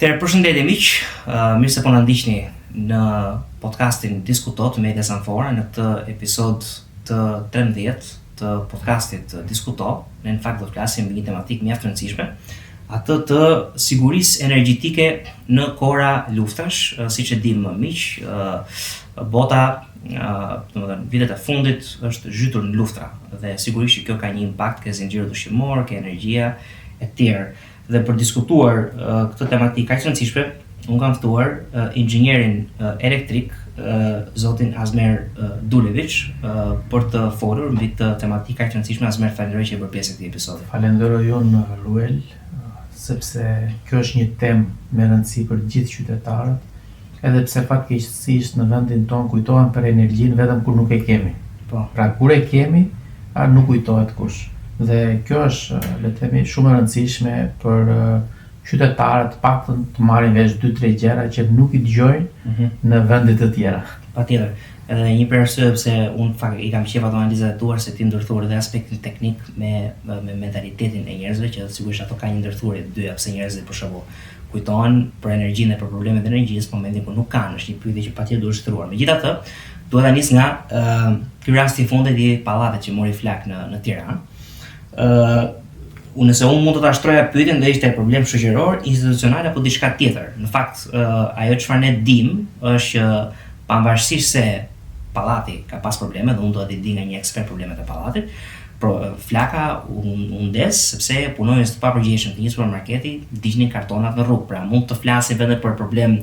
Përshëndetje miq, mirë se po na ndiqni në podcastin Diskutot me Medias Amfora në këtë episod të 13 të podcastit Diskuto. Ne në fakt do të flasim mbi një tematikë mjaft të rëndësishme, atë të sigurisë energjetike në kohra luftash. Siç e dimë miq, bota domethënë vitet e fundit është zhytur në luftra dhe sigurisht që kjo ka një impakt ke zinxhiri ushqimor, ke energjia e tjerë. Dhe për diskutuar këtë tematikë kaq të rëndësishme, unë kam ftuar inxhinierin elektrik zotin Azmer Dulevic për të folur mbi këtë tematikë kaq të rëndësishme. Azmer, falenderoj që e bërë pjesë e këtij episodi. Falenderoj unë Ruel, sepse kjo është një temë me rëndësi për gjithë qytetarët, edhe pse fatkeqësisht në vendin tonë kujtohen për energjinë vetëm kur nuk e kemi. Po. Pra kur e kemi, nuk kujtohet kush. Dhe kjo është, le të themi, shumë e rëndësishme për qytetarët paktën të marrin vesh 2-3 gjëra që nuk i dëgjojnë në vende të tjera. Patjetër. Edhe një për arsye pse unë fakt I kam qef ato analizat e tuar se ti ndërthuar edhe aspektin teknik me mentalitetin e njerëzve, që sigurisht ato ka një ndërthurje të dyja, pse njerëzit për shembull kujtohen për energjinë dhe për problemet e energjisë në momentin kur nuk kanë, është një pyetje që patjetër duhet shtruar. Megjithatë, duhet ta nis nga ky rast I fundit I pallatet që mori flak në Tiranë. Nëse unë mund të ta shtroja pyetjen do ishte problem shoqëror, institucional apo diçka tjetër. Në fakt, ajo çfarë ne dim është që pavarësisht se pallati ka pas probleme, dhe unë do t'i di nga një ekspert problemet e pallatit, flaka u ndes sepse punonjës të papërgjegjshëm të një supermarketi ndiqnin kartonat në rrugë. Pra mund të flasim vetëm për problem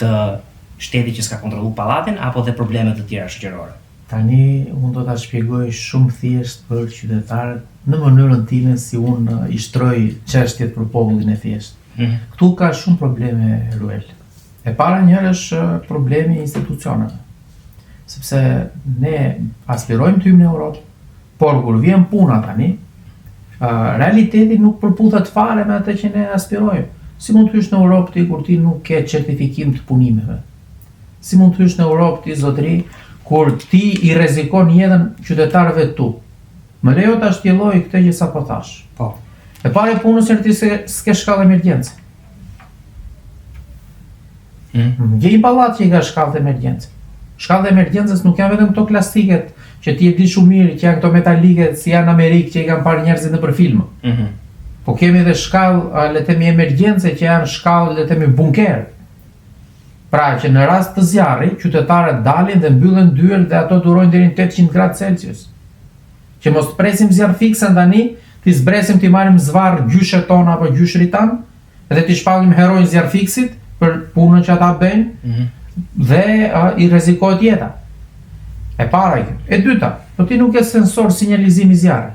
të shtetit që s'ka kontrolluar pallatin apo dhe probleme të tjera shoqërore. Tani unë do ta shpjegoj shumë thjesht për qytetarët në mënyrën time si unë I shtroj çështjet për popullin e thjeshtë. Ktu ka shumë probleme, Ruel. E para njëherë është problemi I institucioneve. Sepse ne aspirojmë të hyjmë në Europë, por kur vjen puna tani, realiteti nuk përputhet fare me atë që ne aspirojmë. Si mund të hysh në Europë ti kur ti nuk ke certifikim të punimeve? Si mund të hysh në Europë ti zotëri kur ti I rrezikon jetën qytetarëve tu? Më lejo ta shtjelloj këtë që sapo thash. Po. E para punës ti s'ke shkallë emergjencë. Gjej një pallat që I ka shkallë emergjencë. Shkallë emergjencës nuk janë vetëm këto klastiket që ti e di shumë mirë, që janë këto metaliket si janë në Amerikë që I kanë parë njerëzit nëpër film. Po kemi edhe shkallë, le të themi emergjencë që janë shkallë, le të themi bunker. Pra që në rast të zjarri, qytetarët dalin dhe mbyllen dyert dhe ato durojnë deri në 800 gradë Celsius. Që mos të presim zjarr fiksen tani, ti zbresim ti marrim zvarr gjyshe tona apo gjysh ritan, dhe ti shpallim heronj zjarr fiksit për punën që ata bëjnë, dhe I rrezikohet jeta. E para kjo. E dyta, po ti nuk ke sensor sinjalizimi zjarri.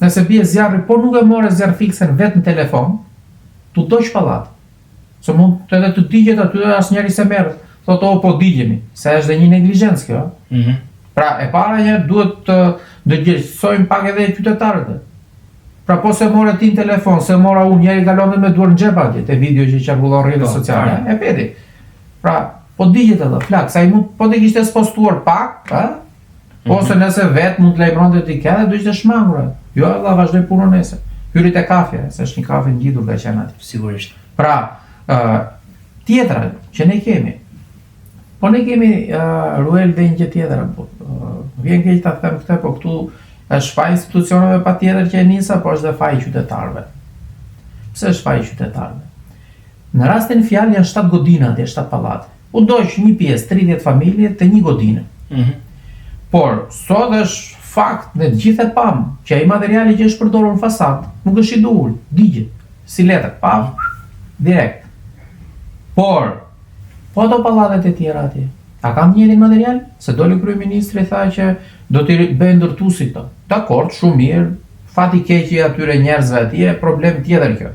Nëse bie zjarri, po nuk e more zjarr fiksen vetë në telefon, tu doq pallat. Se mund të edhe të digjet aty dhe asnjëri se merret. Thotë o po digjemi, se është dhe një neglizhencë kjo. Pra e para një duhet të dëgjojmë pak edhe qytetarët. Pra po se more ti në telefon, se mora unë, njeri kalon dhe me duar në xhep atje, te video që qarkullon rrjetet sociale, e peti. Pra po digjet edhe flak, sa I mund po të kishte spostuar pak, ose nëse vetë mund të lajmëronte ti ke dhe do ishte shmangur. Jo, valla vazhdoj punën nesër. Hyrit e kafje, se është një kafe ngjitur ka qenë aty. Sigurisht. Pra, tjetra që ne kemi. Po ne kemi Ruel dhe një gjë tjetër. Vjen keq ta them këtë, po këtu është faji institucioneve patjetër që e nisa, po është dhe faji qytetarëve. Pse është faji qytetarëve? Në rastin fjalë janë 7 godina atje, 7 pallate. U doq një pjesë 30 familje të një godine. Por sot është fakt në të gjithë e pam që ai materiali që është përdorur në fasadë nuk është I duhur, digjet, si letër, direkt. Por po ato pallatet e tjera atje, a kanë njëri material? Se doli kryeministri tha që do t'i bëjë ndërtuesi këto. Dakor, shumë mirë, fati keq I atyre njerëzve atje, problem tjetër kjo.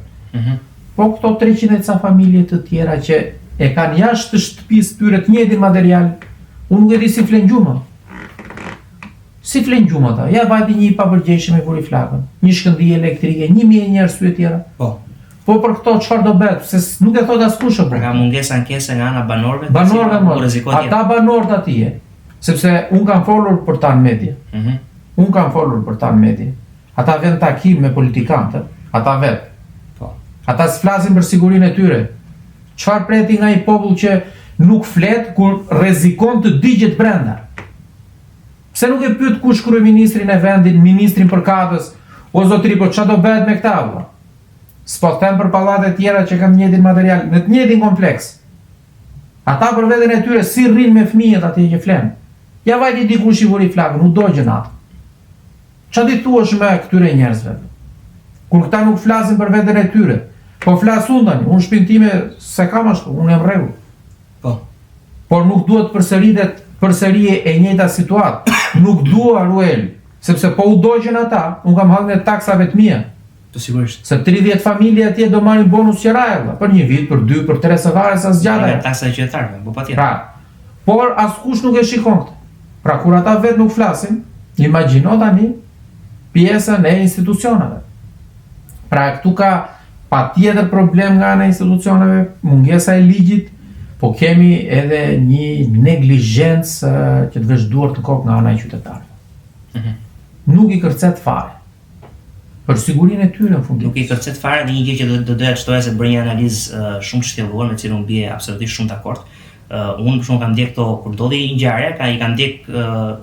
Po këto 300 e ca familje të tjera që e kanë jashtë të shtëpisë tyre të njëjtin material, unë nuk e di si flen gjumë. Si flen gjumë ata? Ja vajti një I papërgjegjshëm e vuri flakën, një shkëndijë elektrike, 1000 arsye tjera. Po për këto çfarë do bëhet? Se nuk e thot askush apo. Ka mungesë ankese nga ana banorëve. Ata banorët atje. Sepse un kam folur për ta në media. Un kam folur për ta në media. Ata vën takim me politikantë, ata vet. Ata s'flasin për sigurinë e tyre. Çfarë preti nga një popull që nuk flet kur rrezikon të digjet brenda? Pse nuk e pyet kush kryeministrin e vendit, ministrin përkatës, o zotëri, po çfarë do bëhet me këta vëlla? S'po them për pallate tjera që kanë njëjtin material, në të njëjtin kompleks. Ata për veten e tyre si rrin me fëmijët atje që flen. Ja vajti dikush i vuri flakën, u dogjën atë. Çfarë di thuash me këtyre njerëzve? Kur këta nuk flasin për veten e tyre, po flas unë tani, unë shtëpinë time se kam ashtu, unë jam rregull. Po. Por nuk duhet përsëri e njëjta situatë. Nuk dua Ruel, sepse po u dogjën ata, unë kam hallën e taksave të mia. Të sigurisht. Se 30 familje atje do marrin bonus qiraja, për 1 vit, për 2, për 3 se varet sa zgjata. Taksa e qytetarëve, po patjetër. Pra, por askush nuk e shikon këtë. Pra kur ata vetë nuk flasin, imagjino tani pjesën e institucioneve. Pra këtu ka patjetër problem nga ana e institucioneve, mungesa e ligjit, po kemi edhe një neglizhencë që të vesh duart në kokë nga ana e qytetarëve. Nuk i kërcet fare. Për sigurinë e tyre në fundit. Nuk i kërcet fare dhe një gjë që do doja të shtoja se bëri një analizë shumë shtjelluar me cilën bie absolutisht shumë dakord. Unë për shkak kam ndjek këto kur ndodhi një ngjarje, i kam ndjek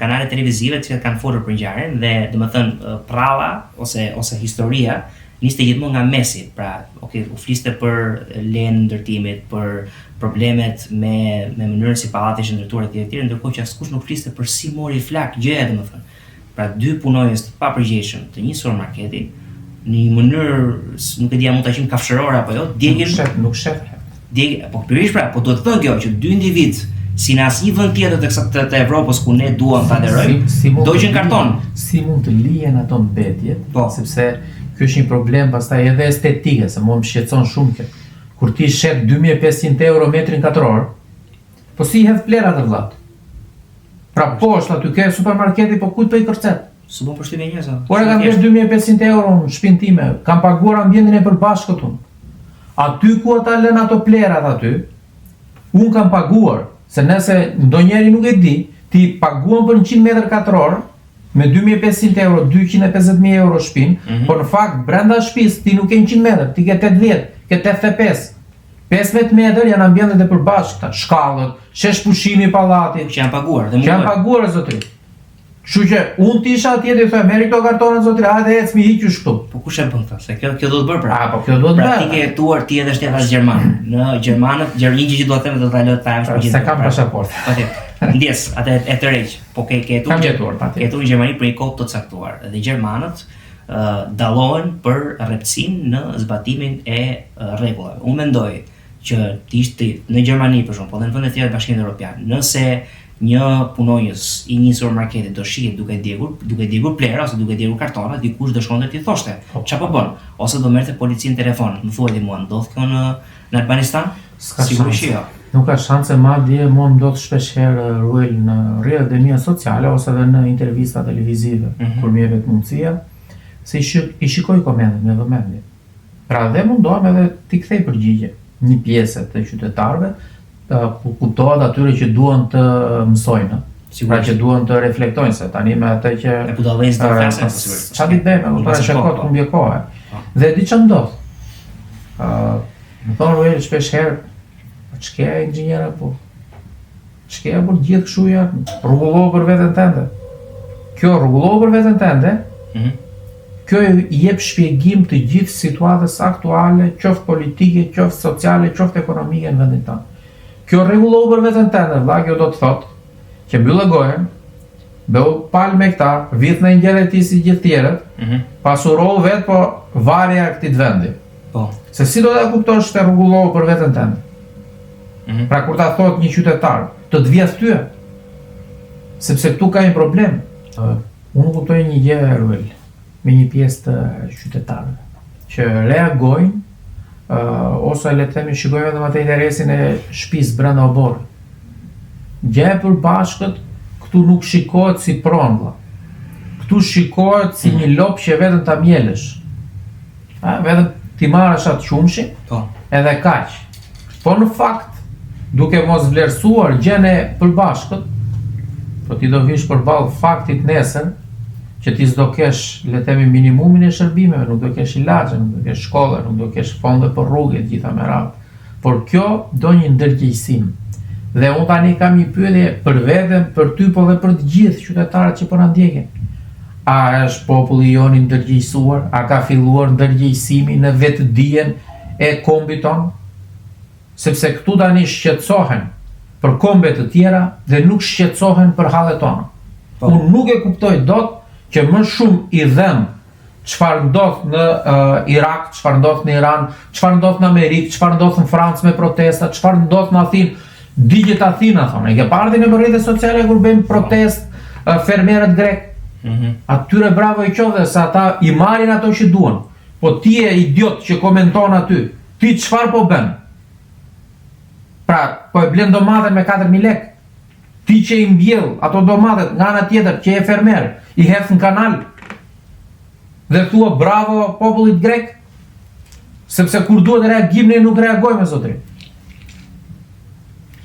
kanale televizive që kanë folur për ngjarjen dhe domethënë pralla ose historia niste gjithmonë nga mesi. Pra, u fliste për lejen e ndërtimit, për problemet me mënyrën si pallati ishte ndërtuar etj, ndërkohë që askush nuk fliste për si mori flak gjëja domethënë. Pra 2 punonjës të papërgjegjshëm të një supermarketi në një mënyrë nuk e di a mund ta quajmë kafshërore apo jo, djegin nuk shef. Po pikërisht pra, po duhet të thënë kjo që 2 individ si në asnjë vend tjetër të Evropës ku ne duam ta aderojmë, dogjën karton. Si mund të lihen ato mbetjet? Po. Sepse ky është një problem pastaj edhe estetike, se mua më shqetëson shumë kjo. Kur ti shet 2500 euro metrin katror, po si hedh plerat të vllat? Pra poshtë aty ke supermarketi, po kujt po i kërcet? S'u bën përshtypje njerëzve. Por e kam bërë 2500 euro në shtëpinë time, kam paguar ambientin e përbashkët unë. Aty ku ata lën ato plerat aty, unë kam paguar, se nëse ndonjëri nuk e di, ti paguan për 100 metër katror me 2500 euro, 250.000 euro shtëpinë, por në fakt brenda shtëpisë ti nuk ke 100 metër, ti ke 80, ke 85. 15 metër janë ambientet e përbashkëta, shkallët, shesh pushimi i pallatit, që janë paguar dhe që janë paguar zotëri. Kështu që unë tisha atje dhe thoj, merri këto kartona zotëri, hajde ecmi hiqu shktu. Po kush e bën këtë? Se kjo do të bërë pra. Po kjo do të bërë. Pra ti ke jetuar ti edhe shtetash gjerman. Në Gjermanët, një gjë që do të them do ta lë ta për gjithë. Se kam pasaportë. Patjetër. Ndjes, atë e tërheq. Po ke jetuar në Gjermani për një kohë të caktuar. Dhe Gjermanët dallohen për rreptësinë në zbatimin e rregullave. Unë mendoj që ti ishte në Gjermani për shkak, po edhe në vende të tjera të Bashkimit Evropian, nëse një punonjës i një supermarketi do shihet duke djegur plera ose duke djegur kartona, dikush do shkonte ti thoshte, çfarë po bën? Ose do merrte policinë telefon. Më thuaj mua, ndodh kjo në Afganistan? Sigurisht jo. Nuk ka shanse, madje mua ndodh shpesh herë Ruel në rrjetet e mia sociale ose edhe në intervista televizive, kur më jepet mundësia, se i shikoj komentet me vëmendje. Pra dhe mundohem edhe t'i kthej përgjigje një pjesë të qytetarëve, kuptohet atyre që duan të mësojnë, pra që duan të reflektojnë, se tani me atë që e budallëzë të flasën sigurisht. Çfarë di bëjmë, kuptoj se kot humbje kohë. Dhe di ç'm ndodh. Më thonë Ruel shpesh herë, ç'ke inxhinier apo? Ç'ke apo gjithë kështu janë, rregullo për veten tënde. Kjo rregullo për veten tënde. Kjo i jep shpjegim të gjithë situatës aktuale, qoftë politike, qoftë sociale, qoftë ekonomike në vendin tonë. Kjo rregullo për veten tënde, vëlla, kjo do të thotë që mbyllë gojen, bëu pal me këta, vit në ngjelle ti si gjithë tjerët, pasurohu vetë po varja e këtij vendi. Po. Se si do ta kuptosh të rregullo për veten tënde? Pra kur ta thotë një qytetar, të vjedh ty. Sepse këtu ka një problem. Unë kuptoj një gjë, Ruel, me një pjesë të qytetarëve që reagojnë ose le të themi shikojnë vetëm atë interesin e shtëpisë brenda oborrit. Gjë e përbashkët këtu nuk shikohet si pronë. Këtu shikohet si një lop që vetëm ta mjelësh. Vetëm ti marrësh atë qumshin, edhe kaq. Po në fakt, duke mos vlerësuar gjën e përbashkët, po ti do vish përballë faktit nesër që ti s'do kesh, le të themi, minimumin e shërbimeve, nuk do kesh ilaçe, nuk do kesh shkolla, nuk do kesh fonde për rrugë, gjitha me radhë. Por kjo do një ndërgjegjësim. Dhe unë tani kam një pyetje për veten, për ty, po dhe për të gjithë qytetarët që po na ndjekin. A është populli jon i ndërgjegjësuar? A ka filluar ndërgjegjësimi në vetëdijen e kombit ton? Sepse këtu tani shqetësohen për kombe të tjera dhe nuk shqetësohen për hallet tona. Unë nuk e kuptoj dot që më shumë i dhem çfarë ndodh në Irak, çfarë ndodh në Iran, çfarë ndodh në Amerikë, çfarë ndodh në Francë me protesta, çfarë ndodh në Athinë, digjet Athina thonë. E ke parë në rrjetet sociale kur bëjnë protestë fermerët grek. Atyre bravo i qoftë se ata i marrin ato që duan. Po ti je idiot që komenton aty. Ti çfarë po bën? Pra, po e blen domaten me 4.000 lekë. Ti që i mbjell ato domatet nga ana tjetër që je fermer, i hedh në kanal dhe thua bravo popullit grek, sepse kur duhet reagim ne nuk reagojmë zotri.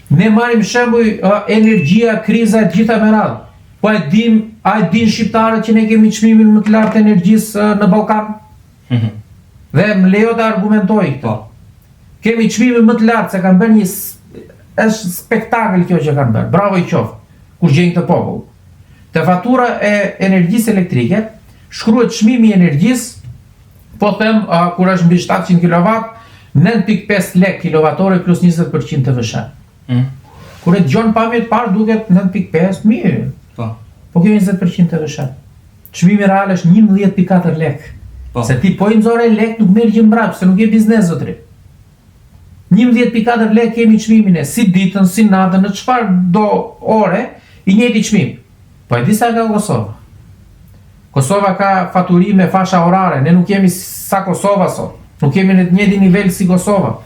Ne marrim shembuj energjia, kriza e gjitha me radhë. Po a e din shqiptarët që ne kemi çmimin më të lartë të energjisë në Ballkan? Dhe më lejo të argumentoj këto. Kemi çmimin më të lartë se kanë bërë një është spektakël kjo që kanë bërë. Bravo i qoftë. Kur gjejnë këtë popull. Te fatura e energjisë elektrike shkruhet çmimi i energjisë, po them kur është mbi 700 kW, 9.5 lekë kilovatore plus 20% TVSH. Kur e dëgjon pamjet parë duket 9.5 mirë. Po kjo 20% TVSH. Çmimi real është 11.4 lekë. Se ti po i nxorë lekë nuk merr gjë mbrapa, se nuk je biznes zotri. 11.4 lekë kemi çmimin e si ditën, si natën, në çfarë do ore, i njëjti çmim. Po e di sa ka Kosova. Kosova ka faturime fasha orare, ne nuk jemi sa Kosova sot. Nuk kemi në të njëjtin nivel si Kosova.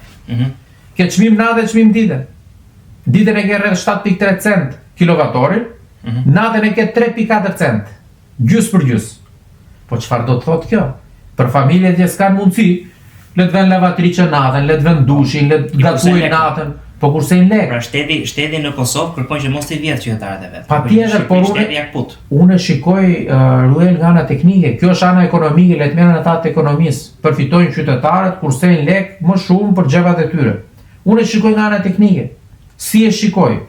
Ke çmim natë, çmim ditë. Ditën e ke rreth 7.3 cent kilovatorin, natën e ke 3.4 cent. Gjys për gjys. Po çfarë do të thotë kjo? Për familjet që s'kan mundësi, le të vën lavatriçe natën, le të vën dushin, le të gatuajnë natën, po kurse në lekë. Pra shteti në Kosovë kërkon që mos të vjedh qytetarët e vet. Patjetër, por unë shikoj Ruel nga ana teknike. Kjo është ana ekonomike, le të merren ata të ekonomisë. Përfitojnë qytetarët kurse në lekë më shumë për xhepat e tyre. Unë shikoj nga ana teknike. Si e shikoj?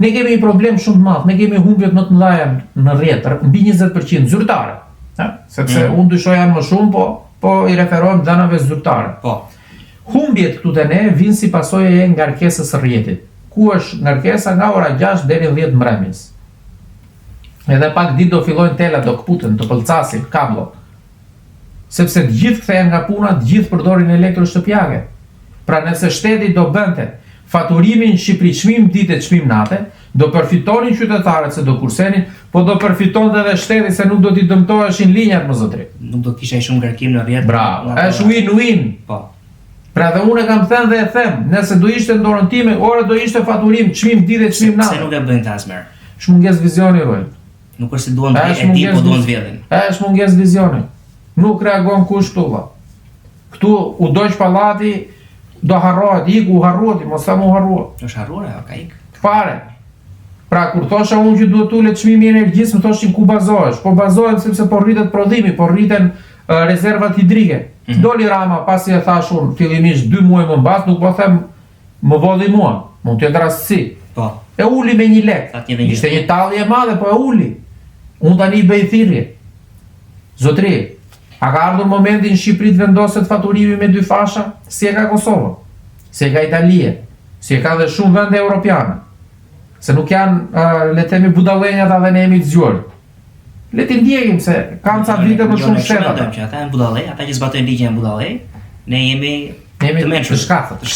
Ne kemi një problem shumë të madh, ne kemi humbjet më të mëdha në rrjet, mbi 20% zyrtare. Sepse unë dyshoj janë më shumë, po i referohem dhanave zyrtare. Humbjet këtu te ne vinë si pasojë e ngarkesës së rrjetit. Ku është ngarkesa nga ora 6 deri 10 mbrëmjes. Edhe pak ditë do fillojnë telat, do kputen, do pëlcasin kablot. Sepse të gjithë kthehen nga puna, të gjithë përdorin elektroshtëpiake. Pra nëse shteti do bënte faturimin Shqipëri çmim ditë çmim natë, do përfitonin qytetarët se do kursenin, po do përfitonte edhe shteti se nuk do t'i dëmtoheshin linjat më zotri. Nuk do kisha shumë ngarkim në rrjet. Bravo, është win-win. Po. Pra dhe unë kam thënë dhe e them, nëse do ishte në dorën time, ora do ishte faturim çmim ditë çmim natë. Se nuk e bëjnë ta asmerr. Është mungesë vizioni Ruel. Nuk është se duan të e di, po duan të vjedhin. Është mungesë vizioni. Nuk reagon kush këtu valla. Këtu u doq pallati, do harrohet, u harruati, mos sa mu harruat. Është harruar ajo, ka ik. Fare. Pra kur thosha unë që duhet ulet çmimi i energjisë, më thoshin ku bazohesh? Po bazohem sepse po rritet prodhimi, po rriten rezervat hidrike. Doli Rama pasi e thash unë fillimisht 2 muaj më mbas, nuk po them më vodhi mua, mund të jetë rastësi. Po. E uli me 1 lekë. Ishte një tallje e madhe, po e uli. Unë tani bëj thirrje. Zotri, a ka ardhur momenti në Shqipëri të vendoset faturimi me 2 fasha, si e ka Kosova, si e ka Italia, si e ka dhe shumë vende europiane. Se nuk janë, le të themi, budallenjat dhe ne jemi të zgjuar. Le të ndjekim se kanë ca vite më shumë shtetat. Që ata janë budallej, ata që zbatojnë ligjin janë budallej, ne jemi të shkaftë.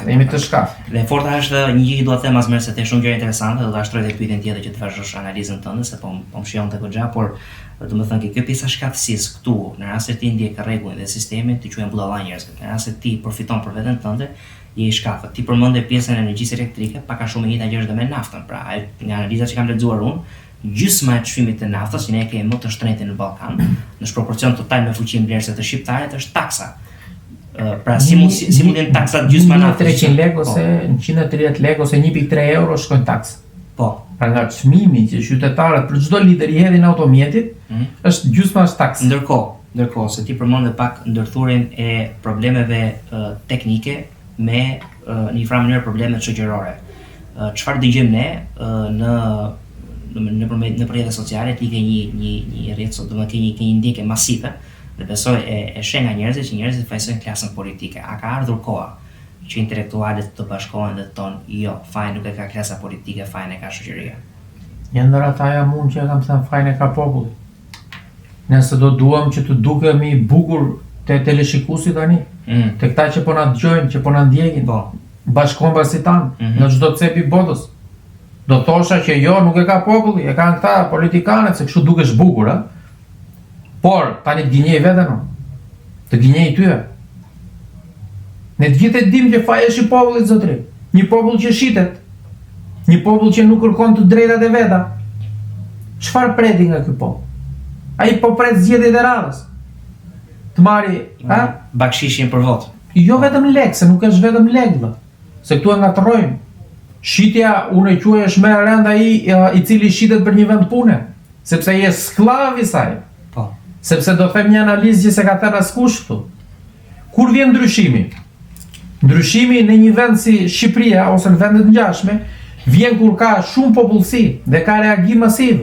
Jemi të shkaftë. Dhe forta është një gjë që dua të them asmerr se të shumë gjëra interesante, do ta shtroj edhe pyetjen tjetër që të vazhdosh analizën tënde se po më shijonte goxha, por domethënë që kjo pjesa shkaftësisë këtu, në rast se ti ndjek rregullin dhe sistemin, ti quhen budalla njerëz. Në rast se ti përfiton për veten tënde, je i shkaftë. Ti përmendë pjesën e energjisë elektrike, pak a shumë e njëjta gjë është edhe me naftën. Pra, nga analiza që kam lexuar unë, gjysma e çmimit të naftës që ne kemi më të shtrenjtë në Ballkan, në proporcion total me fuqinë vlerëse të shqiptarit është taksa. Pra si mundin taksat gjysma naftës? 300 lekë ose 130 lekë ose 1.3 euro shkojnë taksë. Po. Pra nga çmimi që qytetarët për çdo litër i hedhin automjetit, është gjysma është taks. Ndërkohë, se ti përmendë pak ndërthurjen e problemeve teknike me një farë mënyrë probleme shoqërore. Çfarë dëgjojmë ne në rrjetet sociale, ti ke një rrjet, domethënë ke një ndjekje masive dhe besoj e sheh nga njerëzit që njerëzit fajsojnë klasën politike. A ka ardhur koha që intelektualet të bashkohen dhe të thonë jo, fajin nuk e ka klasa politike, fajin e ka shoqëria? Një ndër ata jam unë që kam thënë fajin e ka populli. Nëse do duam që të dukemi bukur te teleshikuesi tani, te këta që po na dëgjojnë, që po na ndjekin, bashkombasit tanë, në çdo cep i botës. Do thosha që jo, nuk e ka populli, e kanë këta politikanët, se kështu dukesh bukur, a? Por tani të gënjej veten, të gënjej tyre. Ne të gjithë e dim që faji është i popullit, zotëri. Një popull që shitet, një popull që nuk kërkon të drejtat e veta. Çfarë preti nga ky popull? Ai po pret zgjedhjet e radhës. Të marri, bakshishin për votë. Jo vetëm lek, se nuk është vetëm lek, se këtu e ngatrojmë. Shitja, unë e quaj është më e rënd ai i cili shitet për një vend pune, sepse je skllav i saj. Po. Sepse do them një analizë që se ka thënë askush këtu. Kur vjen ndryshimi? Ndryshimi në një vend si Shqipëria ose në vendet ngjashme vjen kur ka shumë popullsi dhe ka reagim masiv.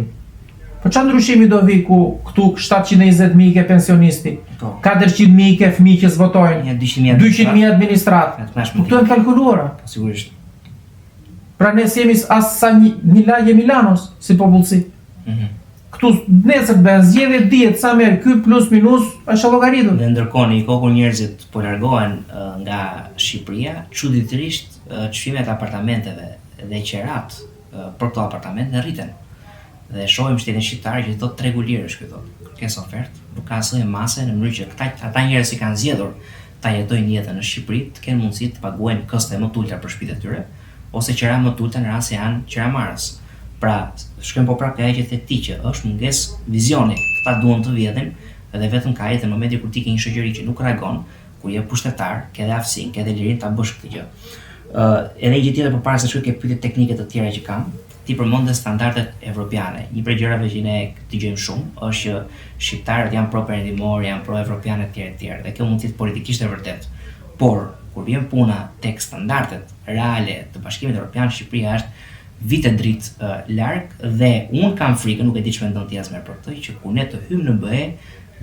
Po çfarë ndryshimi do vi ku këtu 720.000 ke pensionisti, 400.000 ke fëmijë që zvotojnë, 200.000 administratë. Po këto janë kalkuluara. Sigurisht. Pra ne jemi as sa një lagje Milanos si popullsi. Këtu nesër bën zgjedhje dihet sa merr ky plus minus është llogaritur. Dhe ndërkohë në kohë kur njerëzit po largohen nga Shqipëria, çuditërisht çmimet e apartamenteve dhe qerat për këto apartamente rriten. Dhe shohim shtetin shqiptar që thotë tregu lirësh këto. Kërkesë ofertë, nuk ka asnjë mase në mënyrë që ata njerëz që kanë zgjedhur ta jetojnë jetën në Shqipëri të kenë mundësi të paguajnë koste më të ulta për shtëpitë e tyre ose qera më të ulta në rast se janë qeramarrës. Pra, shkojmë po prapë ajo që the ti që është mungesë vizioni. Këta duan të vjedhin dhe vetëm ka jetë në momentin kur ti ke një shoqëri që nuk reagon, kur je pushtetar, ke dhe aftësinë, ke dhe lirinë ta bësh këtë gjë. Edhe një gjë tjetër përpara se shkoj ke pyetje teknike të tjera që kam, ti përmendë standardet evropiane. Një prej gjërave që ne dëgjojmë shumë është që shqiptarët janë pro-perëndimor, janë pro-evropianë etj. Dhe kjo mund të jetë politikisht e vërtetë. Por kur vjen puna tek standardet reale të Bashkimit Evropian, Shqipëria është vite dritë larg dhe unë kam frikën, nuk e di ç'mendon ti as më për këtë, që kur ne të hymë në BE,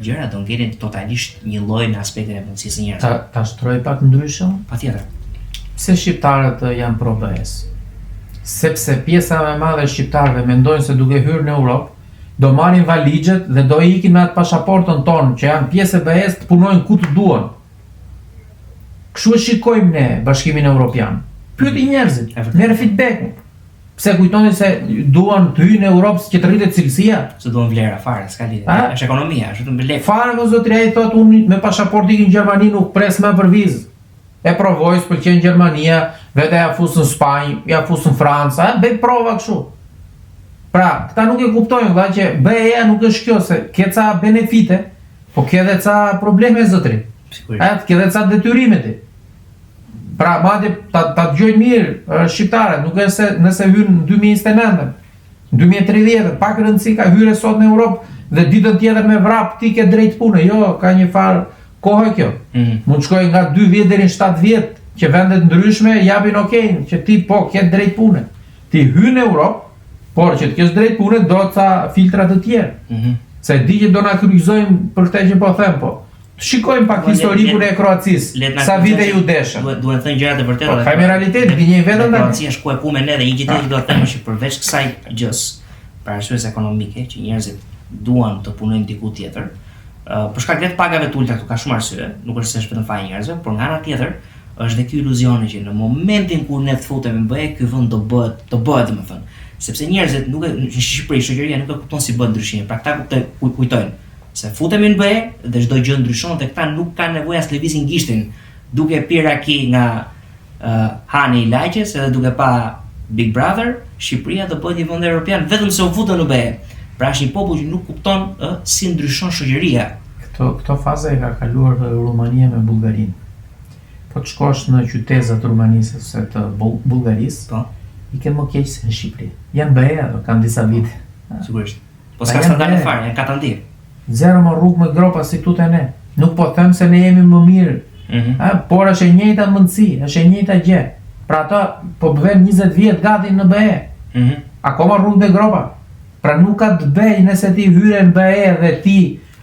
gjërat do ngelin totalisht një lloj në aspektin e mundësisë së njerëzve. Ta shtroj pak ndryshe? Patjetër. Pse shqiptarët janë pro BE-s? Sepse pjesa më e madhe e shqiptarëve mendojnë se duke hyrë në Europë do marrin valixhet dhe do ikin me atë pasaportën tonë që janë pjesë e BE-s të punojnë ku të duan. Kështu e shikojmë ne Bashkimin Evropian. Pyeti njerëzit, merr feedback. Pse kujtoni se duan të hyjnë në Europë që të rritet cilësia? Se duan vlera fare, s'ka lidhje. Është ekonomia, është vetëm lek. Fare po zotëria i thotë unë me pasaportë ikin në Gjermani nuk pres më për vizë. E provoj, s'pëlqen Gjermania, vetë ja fus në Spanjë, ja fus në Franca, bëj prova kështu. Pra, këta nuk e kuptojnë dha që BE-ja nuk është kjo se ke ca benefite, po ke edhe ca probleme zotëri. Sigurisht. Ke edhe ca detyrime ti. Pra, madje ta dëgjojnë mirë shqiptarët, nuk është se nëse hyn në 2029, në 2030, pak rëndësi ka hyrë sot në Europë dhe ditën tjetër me vrap ti ke drejt pune. Jo, ka një farë kohë kjo. Mund shkoj nga 2 vjet deri në 7 vjet, që vendet ndryshme japin okejn, që ti po ke drejt pune. Ti hyn në Europë, por që të kesh drejt pune do ca filtra të tjerë. Se di që do na kryqëzojmë për këtë që po them, po. Shikojmë pak historikun e Kroacisë, sa vite ju deshën. Duhet thënë gjërat e vërteta. Po, kemi realitet, gënjej vetëm tani. Kroacia është ku e punë ne dhe një gjë tjetër do të them që përveç kësaj gjës, për arsye ekonomike që njerëzit duan të punojnë diku tjetër, për shkak të pagave të ulta këtu ka shumë arsye, nuk është se është vetëm faji njerëzve, por nga ana tjetër është dhe ky iluzioni që në momentin kur ne të futemi në BE, ky vend do bëhet domethënë, sepse njerëzit nuk e në Shqipëri shoqëria nuk e kupton si bëhet ndryshimi. Pra këta kujtojnë se futemi në BE dhe çdo gjë ndryshon dhe këta nuk kanë nevojë as lëvizin gishtin duke pirë raki nga hani i lagjes edhe duke pa Big Brother. Shqipëria do bëhet një vend evropian vetëm se u futën në BE. Pra është një popull që nuk kupton si ndryshon shoqëria. Këto faza e ka kaluar Rumania me Bullgarinë. Po të shkosh në qytetet të Rumanisë ose të Bullgarisë, i kenë më keq se në Shqipëri. Janë BE, kanë disa vite. Sigurisht. Po s'ka standarde fare, janë katandi. Zero më rrugë me gropa si tute ne. Nuk po them se ne jemi më mirë. Por është e njëjta mundësi, është e njëjta gjë. Pra ata po bëhen 20 vjet gati në BE. Akoma rrugë me gropa. Pra nuk ka të bëjë nëse ti hyre në BE dhe ti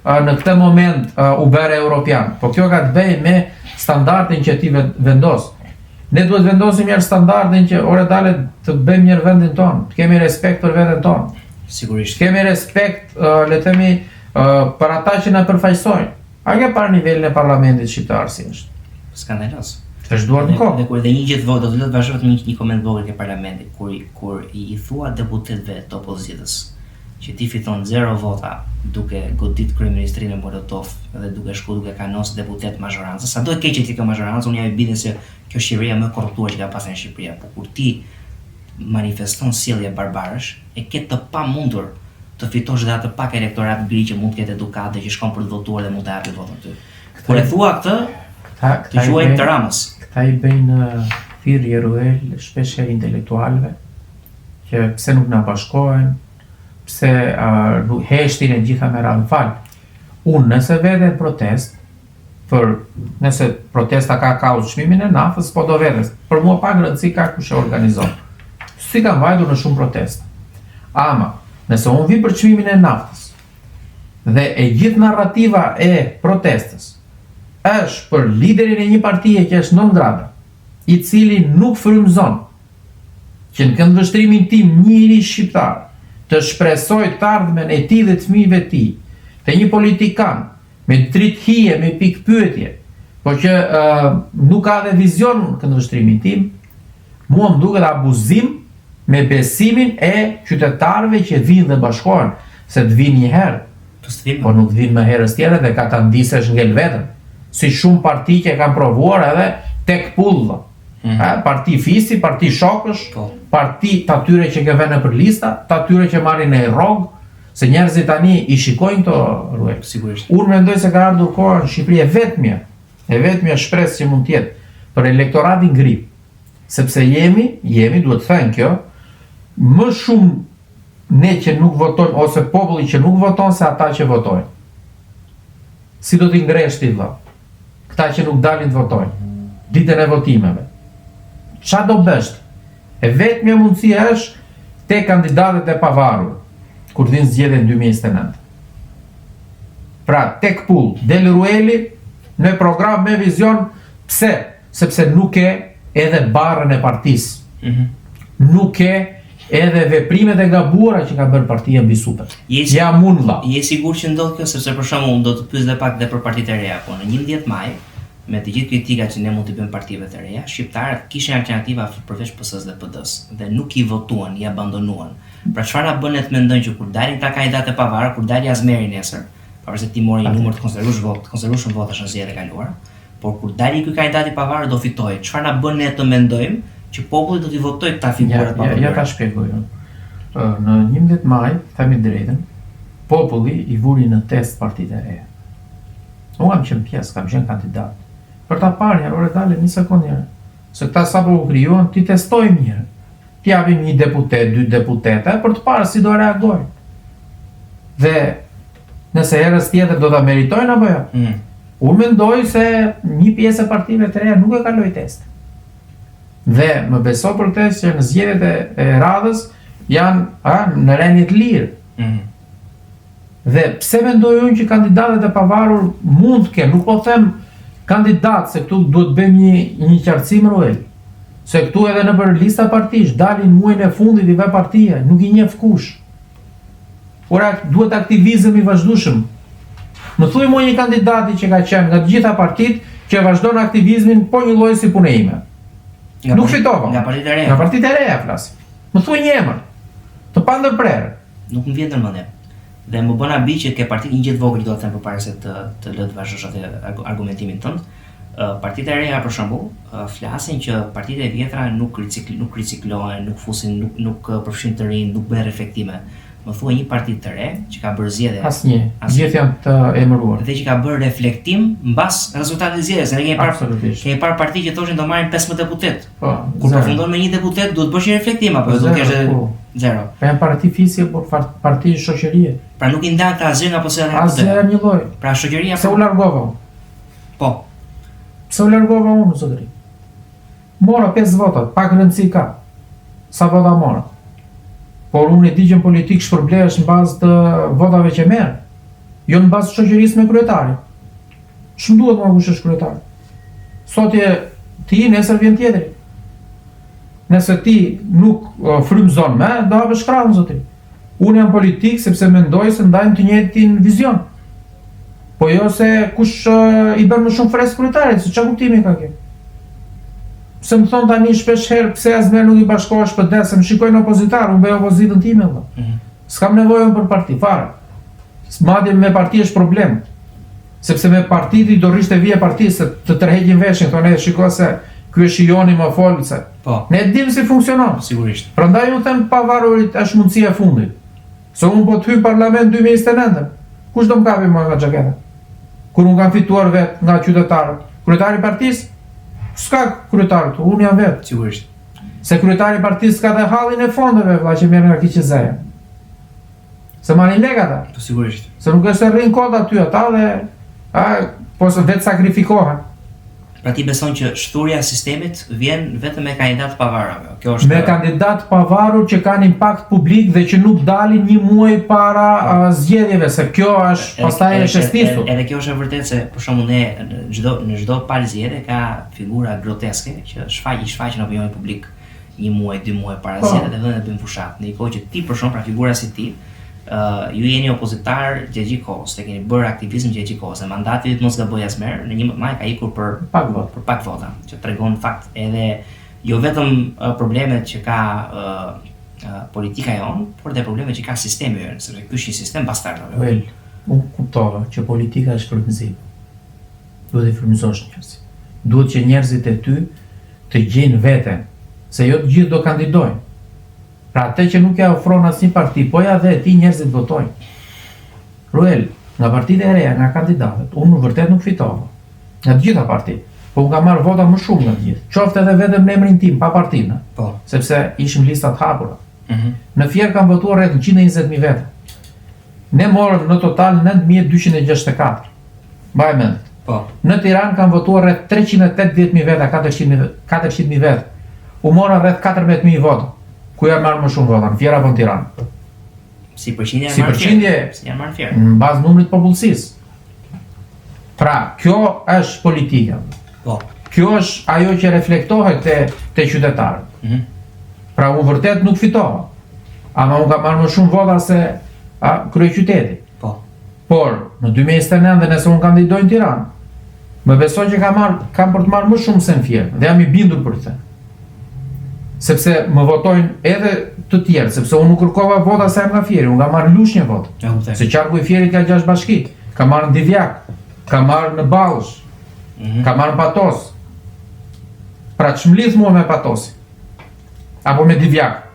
në këtë moment u bëre europian. Po kjo ka të bëjë me standardin që ti vendos. Ne duhet vendosim njërë standardin që ore dale të bëjmë njërë vendin tonë, të kemi respekt për vendin tonë. Sigurisht. Kemi respekt, le themi, për ata që na përfaqësojnë. A ke parë nivelin e parlamentit shqiptar si është? Skandalos. Është duar në kohë. Dhe kur dhe një gjithë votë, do të lutë vazhdo vetëm një koment vogël ke parlamentit, kur i thua deputetëve të opozitës që ti fiton 0 vota duke godit kryeministrinë Molotov dhe duke shku duke kanos deputet mazhorancës. Sado e keqe ti ka mazhorancë, unë jam i bindur se kjo shqipëria më korruptuar që ka pasur në Shqipëri, por kur ti manifeston sjellje barbarësh, e ke të pamundur të fitosh dhe atë pak elektorat gri që mund të ketë edukat dhe që shkon për të votuar dhe mund të japë votën ty. Kur e thua këtë, të quajnë të Ramës. Këta i bëjnë thirrje ruel shpesh intelektualëve që pse nuk na bashkohen, pse heshtin e gjitha me radhë fal. Unë nëse vete protest, nëse protesta ka kauzë çmimin e naftës, po do vetes. Për mua pak rëndësi ka kush e organizon. Si kam vajtur në shumë protesta. Ama, nëse unë vi për çmimin e naftës dhe e gjithë narrativa e protestës është për liderin e një partie që është non grata, i cili nuk frymëzon që në këndvështrimin tim njëri shqiptar të shpresoj të ardhmen e tij dhe të fëmijëve të tij, të një politikan me dritë hije, me pikë pyetje, po që nuk ka dhe vizion në këndvështrimin tim, mua më duket abuzim me besimin e qytetarëve që vinë dhe bashkohen, se të vinë një herë, po nuk vinë më herës tjetër dhe ka ta ndisesh ngel vetën, si shumë parti që kanë provuar edhe tek pullë. Parti fisi, parti shokësh, parti të atyre që ke vënë për lista, të atyre që marrin e rrogë, se njerëzit tani i shikojnë këto ruel. Sigurisht. Unë mendoj se ka ardhur koha në Shqipëri e vetmja shpresë që mund të jetë për elektoratin gri, sepse jemi, duhet të thënë kjo, më shumë ne që nuk votojmë ose populli që nuk voton se ata që votojnë. Si do t'i ngresh ti vëlla? Këta që nuk dalin të votojnë, ditën e votimeve. Qa do bësht? E vetmja mundësia është te kandidatët e pavarur, kur vinë zgjedhjet në 2029. Pra, tek pull, del Rueli, në program me vizion, pse? Sepse nuk e edhe barën e partisë. Nuk e edhe veprimet e gabuara që ka bërë partia mbi super. Ja mund vlla. Je sigur që ndodh kjo, sepse për shembull unë do të pyes edhe pak dhe për partitë e reja, po në 11 maj, me të gjithë kritikat që ne mund t'i bëjmë partive të reja, shqiptarët kishin alternativa përveç PS-s dhe PD-s dhe nuk i votuan, i abandonuan. Pra çfarë na bën të mendojnë që kur dalin ta kandidatë e pavarur, kur dalë Azmeri nesër, pavarësisht ti mori një numër të konsiderueshëm votash në zgjedhjet e kaluara, por kur dalë ky kandidat i pavarur do fitojë. Çfarë na bën ne të mendojmë që populli do t'i votojë këta figura të pavarura? Ja ta shpjegoj unë. Në 11 maj, themi drejtën, populli i vuri në test partitë e reja. Unë kam qenë pjesë, kam qenë kandidat. Për ta parë njërë, ore dale, një sekundë njërë. Se këta sa po u krijuan, ti testojmë njërë. Ti japim një deputet, 2 deputete, për të parë si do reagojnë. Dhe nëse herës tjetër do ta meritojnë apo jo? Unë mendoj se një pjesë e partive të reja nuk e kaloi test. Dhe më beso për test që në zgjedhjet e radhës janë në rendit lirë. Dhe pse mendoj unë që kandidatët e pavarur mund të kenë, nuk po them kandidat, se këtu duhet bëjmë një qartësim ruel. Se këtu edhe në për lista partish, dalin muajin e fundit i ve partia, nuk i njeh kush. Ora duhet aktivizëm i vazhdueshëm. Më thuaj mua një kandidati që ka qenë nga të gjitha partitë që vazhdon aktivizmin po një lloj si punë ime. Nuk fitova. Nga partitë e reja. Nga partitë e reja flas. Më thuaj një emër. Të pandërprerë. Nuk më vjen ndërmendje. Dhe më bën abi që ke partitë një gjithë vogël do të them përpara se të lë të vazhdosh atë argumentimin tënd. Partitë e reja për shembull flasin që partitë e vjetra nuk riciklohen, nuk fusin, nuk përfshin të rinj, nuk bëhen reflektime. më thuaj një parti të re që ka bërë zgjedhje. Asnjë. Gjithë janë të emëruar. Dhe që ka bërë reflektim mbas rezultatit të zgjedhjes. Ne kemi parë parti që thoshin do marrin 15 deputet. Po. Kur përfundon me një deputet duhet bësh një reflektim apo do të kesh zero. Pra janë parti fisje, por parti shoqërie. Pra nuk i ndan këta asgjë apo se asgjë një lloj. Pra shoqëria se u largova. Po. Se u largova unë zotëri. Mora 5 vota, pak rëndësi ka. Sa vota mora? Por unë e di që në politikë shpërblehesh në bazë të votave që merr, jo në bazë të shoqërisë me kryetarin. Ç'm duhet mua kush është kryetari? Sot je ti, nesër vjen tjetri. Nëse ti nuk frymëzon me, do hapësh krahun zotëri. Unë jam politik sepse mendoj se ndajmë të njëjtin vizion. Po jo se kush i bën më shumë fresk kryetarit, se çfarë kuptimi ka kjo? Se më thonë tani shpesh herë pse asnjëherë nuk i bashkohesh për desë, më shikojnë opozitar, unë bëj opozitën time valla. S'kam nevojë për parti, fare. Madje me parti është problem. Sepse me partiti do rishte vije parti se të tërheqin veshin, thonë shikoj se ky është Joni më fol se. Po. Ne dim si funksionon. Sigurisht. Prandaj unë them pavarurit është mundësia e fundit. Se unë po të hyj në parlament 2029. Kush do më kapi mua nga xhaketa? Kur unë kam fituar vet nga qytetarët, kryetari i partisë s'ka kryetar këtu, unë jam vetë. Sigurisht. Se kryetari i partisë ka dhe hallin e fondeve vëlla që merren nga KQZ-ja. Se marrin lekë ata. Po sigurisht. Se nuk është rrin kod aty ata dhe po se vetë sakrifikohen. Pra ti beson që shturja e sistemit vjen vetëm me kandidat pavarur. Kjo është me kandidat pavarur që kanë impakt publik dhe që nuk dalin një muaj para zgjedhjeve, se kjo është pastaj e shestisur. Edhe kjo është e vërtetë se për shembull ne në çdo palë zgjedhje ka figura groteske që shfaqin opinionin publik një muaj, 2 muaj para zgjedhjeve dhe vënë bën fushat. Në një kohë që ti për shembull pra figura si ti ju jeni opozitar gjatë kohës, te keni bërë aktivizëm gjatë kohës, mandati mos gaboj asmerr, në një maj ka ikur për pak vota, që tregon fakt edhe jo vetëm problemet që ka politika jonë, por edhe problemet që ka sistemi jonë, sepse ky është një sistem bastard. Unë kuptova që politika është frymëzim. Duhet të frymëzosh njerëzit. Duhet që njerëzit e ty të gjejnë veten, se jo të gjithë do kandidojnë. Pra atë që nuk ja ofron asnjë parti, po ja dhe ti njerëzit votojnë. Ruel, nga partitë e reja, nga kandidatët, unë në vërtet nuk fitova. Nga të gjitha partitë, po unë kam marrë vota më shumë nga të gjithë. Qoftë edhe vetëm në emrin tim, pa partinë. Po. Sepse ishim listat hapura. Në Fier kam votuar rreth 120.000 veta. Ne morëm në total 9.264. Mbaj mend. Po. Në Tiranë kam votuar rreth 380.000 veta, 400.000 veta. U mora rreth 14.000 vota. Ku janë marrë më shumë vota, në Fier apo në Tiranë? Si përqindje janë marrë Fier. Në bazë numrit popullsisë. Pra, kjo është politika. Po. Kjo është ajo që reflektohet te qytetarët. Pra, unë vërtet nuk fitova. Ama unë kam marrë më shumë vota se kryeqyteti. Po. Por, në 2029 dhe nëse unë kandidoj në Tiranë, më besoj që kam për të marrë më shumë se në Fier, dhe jam i bindur për të. Sepse më votojnë edhe të tjerë, sepse unë nuk kërkova vota se jam nga Fieri, unë kam marrë lushnjë vota. Se qarku i Fierit ka 6 bashki, ka marrë në Divjak, ka marrë në Ballësh, ka marrë në Patos. Pra që mlidh mua me Patosi, apo me Divjak.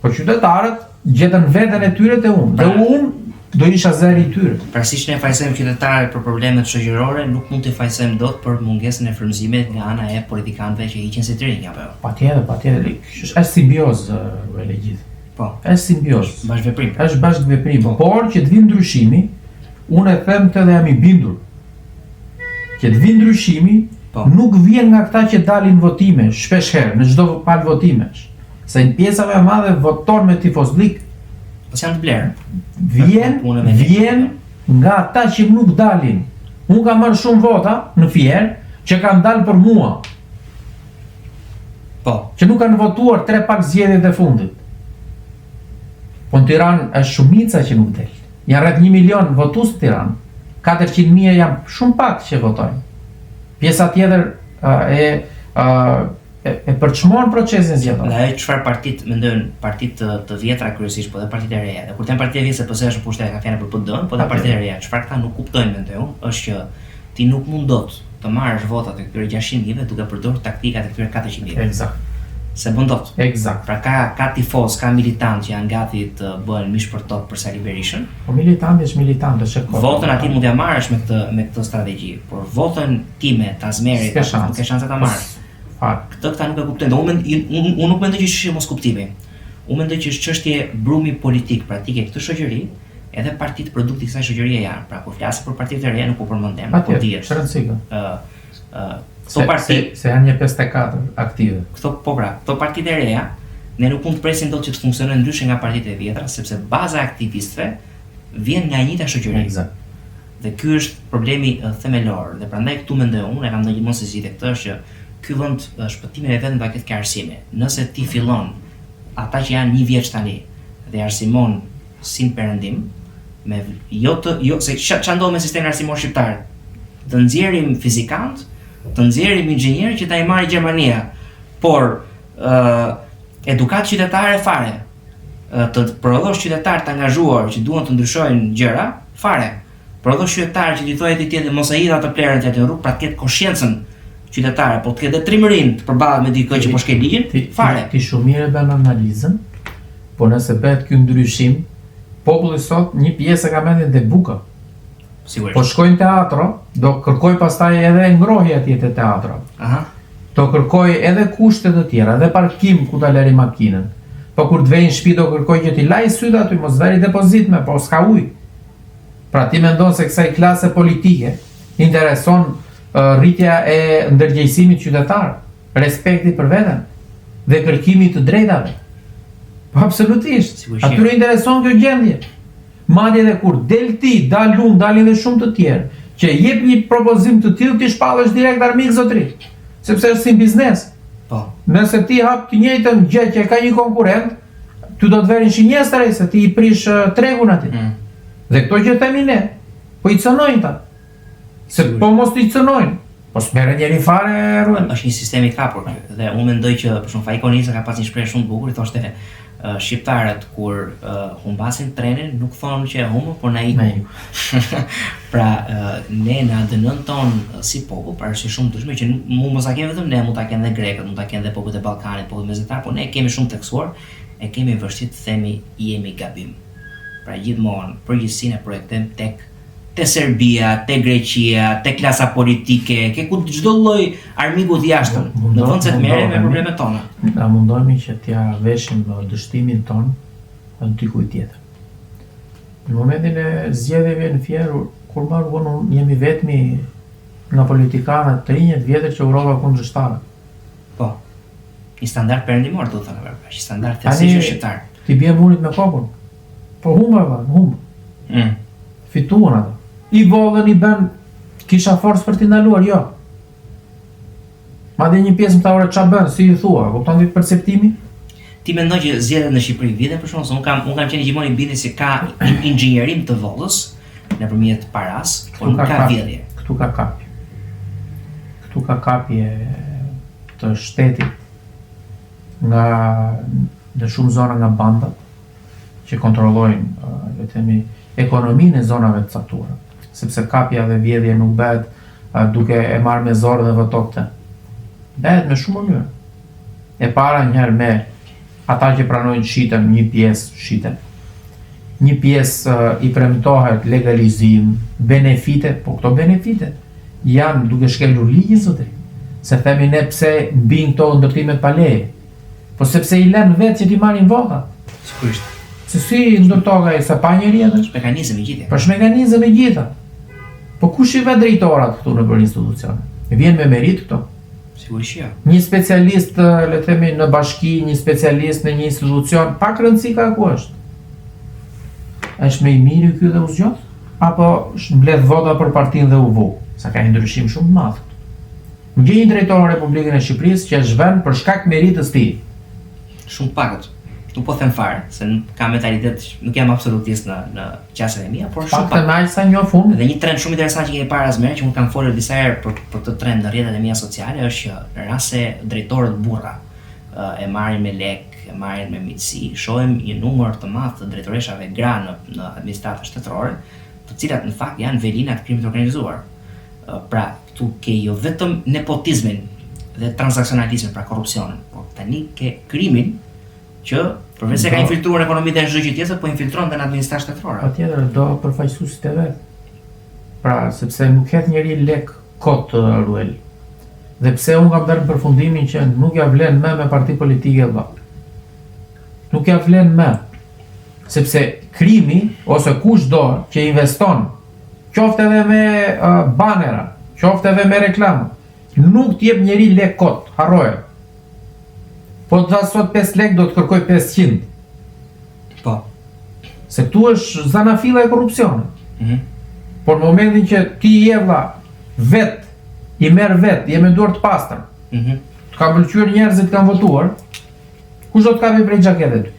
Po qytetarët gjetën veten e tyre te unë, dhe unë do isha zeri i tyre. Pra siç ne fajsojmë qytetarët për problemet shoqërore, nuk mund të fajsojmë dot për mungesën e frymëzimit nga ana e politikanëve që hiqen si të rinj apo jo. Patjetër. Është simbiozë e gjithë. Po. Është simbiozë. Bashkëveprim. Është bashkëveprim, por që të vinë ndryshimi, unë e them të dhe jam i bindur. Që të vinë ndryshimi, nuk vjen nga këta që dalin votime shpesh herë në çdo palë votimesh. Se në pjesa më e madhe voton me tifozlik. Po janë të blerë. Vjen nga ata që nuk dalin. Unë kam marrë shumë vota në Fier që kanë dalë për mua. Po. Që nuk kanë votuar 3 pak zgjedhjet e fundit. Po në Tiranë është shumica që nuk del. Janë rreth 1 milion votues në Tiranë. 400.000 janë shumë pak që votojnë. Pjesa tjetër e përçmon procesin zgjedhor. Dhe ajo çfarë partit mendojnë, partitë të vjetra kryesisht, po dhe partitë e reja. Dhe kur them partitë e vjetra, pse është pushtet ka fjalën për PD-n, po dhe partitë e reja, çfarë këta nuk kuptojnë mendoj unë, është që ti nuk mund dot të marrësh votat e këtyre 600.000-ve duke përdorur taktikat e këtyre 400.000-ve. Eksakt. se bën dot. Eksakt. Pra ka tifoz, ka militant që janë gati të bëhen mish për top për Sali Berishën. Po militanti është militant, është e Votën aty mund t'ja marrësh me këtë strategji, por votën time të Azmerit nuk ke shanse ta marrësh. Këta nuk e kuptojnë. Unë nuk mendoj që është mos kuptimi. Unë mendoj që është çështje brumi politik, praktike këtë shoqëri, edhe partitë produkti kësaj shoqërie janë. Pra kur flas për partitë e reja nuk u përmendem, po dihet. Këto parti se janë një 54 aktive. Këto partitë e reja ne nuk mund të presim dot që të funksionojnë ndryshe nga partitë e vjetra, sepse baza e aktivistëve vjen nga njëjta shoqëri. Eksakt. Dhe ky është problemi themelor, dhe prandaj këtu mendoj unë, e kam ndonjë gjithmonë se zgjidhje këtë është që ky vend shpëtimin e vetëm paket ka arsime. Nëse ti fillon ata që janë 1 vjeç tani dhe arsimon sin perëndim me se ç'a ndodh me sistemin arsimor shqiptar, të nxjerrim fizikant, të nxjerrim inxhinierë që ta i marrë Gjermania, por edukat qytetare fare, të prodhosh qytetar të angazhuar që duan të ndryshojnë gjëra fare, prodhosh qytetar që ti thotë ti tjetër mos e hidha të plerën aty në rrugë, pra të ketë konsciencën qytetare, po të ketë trimërin të përballet me dikë që po shkel ligjin, fare. Ti shumë mirë bën analizën, po nëse bëhet ky ndryshim, populli sot një pjesë ka mendjen te buka. Sigurisht. Po shkojnë teatro, do kërkoj pastaj edhe ngrohje atje te teatro. Aha. Do kërkoj edhe kushte të tjera, edhe parkim ku ta lëri makinën. Po kur të vej në shtëpi do kërkoj që ti laj syt aty, mos vëri depozit me, po s'ka ujë. Pra ti mendon se kësaj klase politike intereson rritja e ndërgjegjësimit qytetar, respekti për veten dhe kërkimi të drejtave. Po absolutisht. Atyre intereson kjo gjendje. Madje edhe kur del ti, dalin dhe shumë të tjerë, që jep një propozim të tillë ti shpallesh direkt armik zotri, sepse është si biznes. Po. Nëse ti hap të njëjtën gjë që ka një konkurrent, ty do të vërin shinjestër se ti i prish tregun aty. Dhe këto që themi ne, po i cënojnë ta. Se po mos i cënojnë, po s'merren njeri fare ruan. Është një sistem i kapur dhe unë mendoj që për shembull Faikonisa ka pas një shprehje shumë të bukur, i thoshte shqiptarët kur humbasin trenin nuk thonë që e humbën, por na iku. Pra ne në ADN-n ton si popull, pra është shumë ndryshme që mos ta kemi vetëm ne, mund ta kenë edhe grekët, mund ta kenë edhe popujt e Ballkanit, popujt mesatar, por ne kemi shumë teksuar, e kemi vështirë të themi jemi gabim. Pra gjithmonë përgjegjësinë e projektojmë te Serbia, te Greqia, te klasa politike, ke ku çdo lloj armiku të jashtëm, në vend se të merrem me problemet tona. Na mundohemi që t'ja veshim dështimin ton dikujt tjetër. Në momentin e zgjedhjeve në Fierë, kur marrë unë jemi vetmi nga politikanët të rinjët vjetër që urova kundërshtarë. Po. Një standard perëndimor do të thënë, një standard thellësisht shqiptar. Ti bie murit me kokën. Po humba. Fituan ato. I vollën i bën, kisha forcë për t'i ndaluar, jo. Madje një pjesë më ta ore ç'a bën, si i thua, kupton ti perceptimi? Ti mendon që zgjedhjet në Shqipëri vjen për shkak se unë kam qenë gjithmonë i bindur se ka inxhinierim të vollës nëpërmjet paras, por nuk ka vjedhje. Këtu ka kapje. Këtu ka kapje të shtetit nga në shumë zona nga bandat që kontrollojnë, le të themi, ekonominë e zonave të caktuara, sepse kapja dhe vjedhja nuk bëhet duke e marrë me zorë dhe votokte. Bëhet me shumë mënyrë. E para njëherë me ata që pranojnë shiten, një pjesë shiten. Një pjesë i premtohet legalizim, benefite, po këto benefite janë duke shkelur ligjin zotri. Se themi ne pse mbin këto ndërtimet pa leje. Po sepse i lënë vetë që ti marrin vota. Sigurisht. Se si ndërtoka e sa pa njëri edhe? Është mekanizëm i gjithë. Po është mekanizëm i gjitha. Po kush i vet drejtorat këtu në për institucione? Vjen me merit këto? Sigurisht jo. Një specialist, le të themi, në bashki, një specialist në një institucion, pak rëndësi ka ku është. Është me i miri ky dhe u zgjodh? Apo mbledh vota për partinë dhe u vu? Sa ka një ndryshim shumë të madh. Gjej një drejtor në Republikën e Shqipërisë që zhven për shkak meritës tij. Shumë pakët. Nuk po them fare, se ka mentalitet, nuk jam absolutist në qasjet e mia, por shumë pak. Pak të sa njoh unë. Dhe një trend shumë interesant që kemi parë asmerë, që unë kam folur disa herë për këtë trend në rrjetet e mia sociale, është që në rast se drejtorët burra e marrin me lek, e marrin me miqësi, shohim një numër të madh të drejtoreshave gra në administratën shtetërore, të cilat në fakt janë velina të krimit organizuar. Pra, këtu ke jo vetëm nepotizmin dhe transaksionalizmin, pra korrupsionin. Po tani ke krimin që përveç se ka infiltruar ekonominë e çdo gjë tjetër, po infiltron edhe në administratë shtetërore. Patjetër do përfaqësuesit e vet. Pra, sepse nuk ket njëri lek kot Ruel. Dhe pse unë kam dhënë përfundimin që nuk ja vlen me parti politike valla. Nuk ja vlen me. Sepse krimi ose kushdo që investon, qoftë edhe me banera, qoftë edhe me reklama, nuk t'jep njëri lek kot, harroje. Po të sot 5 lek do të kërkoj 500. Po. Se këtu është zanafilla e korrupsionit. Por në momentin që ti je vlla vet, i merr vet, je me dorë të pastër. Të ka pëlqyer njerëzit kanë votuar, kush do të kapi prej xhaketet ty?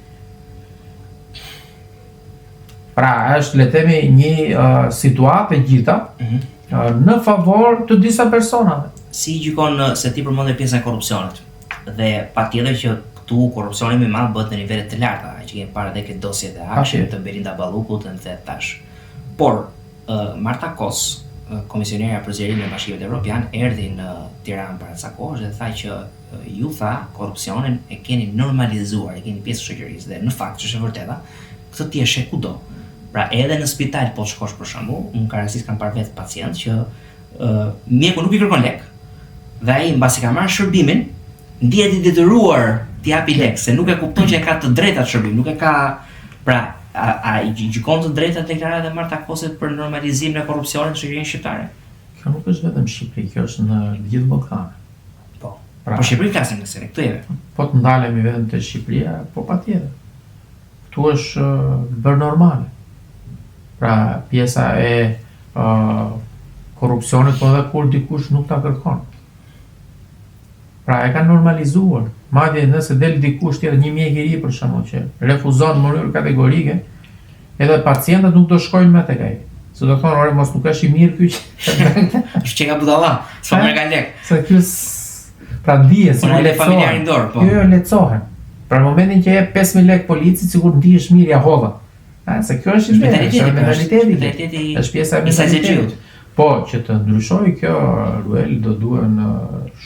Pra, është le të themi një situatë e gjitha në favor të disa personave. Si gjykon se ti përmendë pjesën e korrupsionit? Dhe patjetër që këtu korrupsioni më i madh bëhet në nivele të larta, që kemi parë edhe këtë dosjet e Akshit të Belinda Ballukut dhe tash. Por Marta Kos, komisionerja për zgjerimin e Bashkimit Evropian, erdhi në Tiranë para ca kohësh dhe tha që ju tha korrupsionin e keni normalizuar, e keni pjesë shoqërisë dhe në fakt është e vërteta, këtë ti e sheh kudo. Pra edhe në spital po shkosh për shembull, unë ka rastis kam parë vetë pacient që mjeku nuk i kërkon lek. Dhe ai mbasi ka marrë shërbimin, ndihet i detyruar t'i japi lek, se nuk e kupton që e ka të drejtat shërbim, nuk e ka, pra a i gjykon të drejtat deklarat e Marta Kosit për normalizimin e korrupsionit në shoqërinë shqiptare? Kjo nuk është vetëm Shqipëri, kjo është në gjithë Ballkanin. Po. Pra, po Shqipëri flasim nëse këtu jemi. Po të ndalemi vetëm te Shqipëria, po patjetër. Ktu është bërë normale. Pra pjesa e korrupsionit, po edhe kur dikush nuk ta kërkon. Pra e ka normalizuar. Madje nëse del dikush tjetër, një mjek i ri për shembull që refuzon në mënyrë kategorike, edhe pacientët nuk do shkojnë me tek ai. Se do thonë, ore mos nuk është i mirë ky që është që ka budalla, s'po merr ka lek. Se ky pra ndihet si le familjarin dorë, po. Jo, lecohen. Pra në momentin që jep 5000 lek policit, sikur ndihesh mirë ja hodha. Se kjo është mentaliteti, është pjesa e mentalitetit. Po, që të ndryshojë kjo, Ruel, do duhen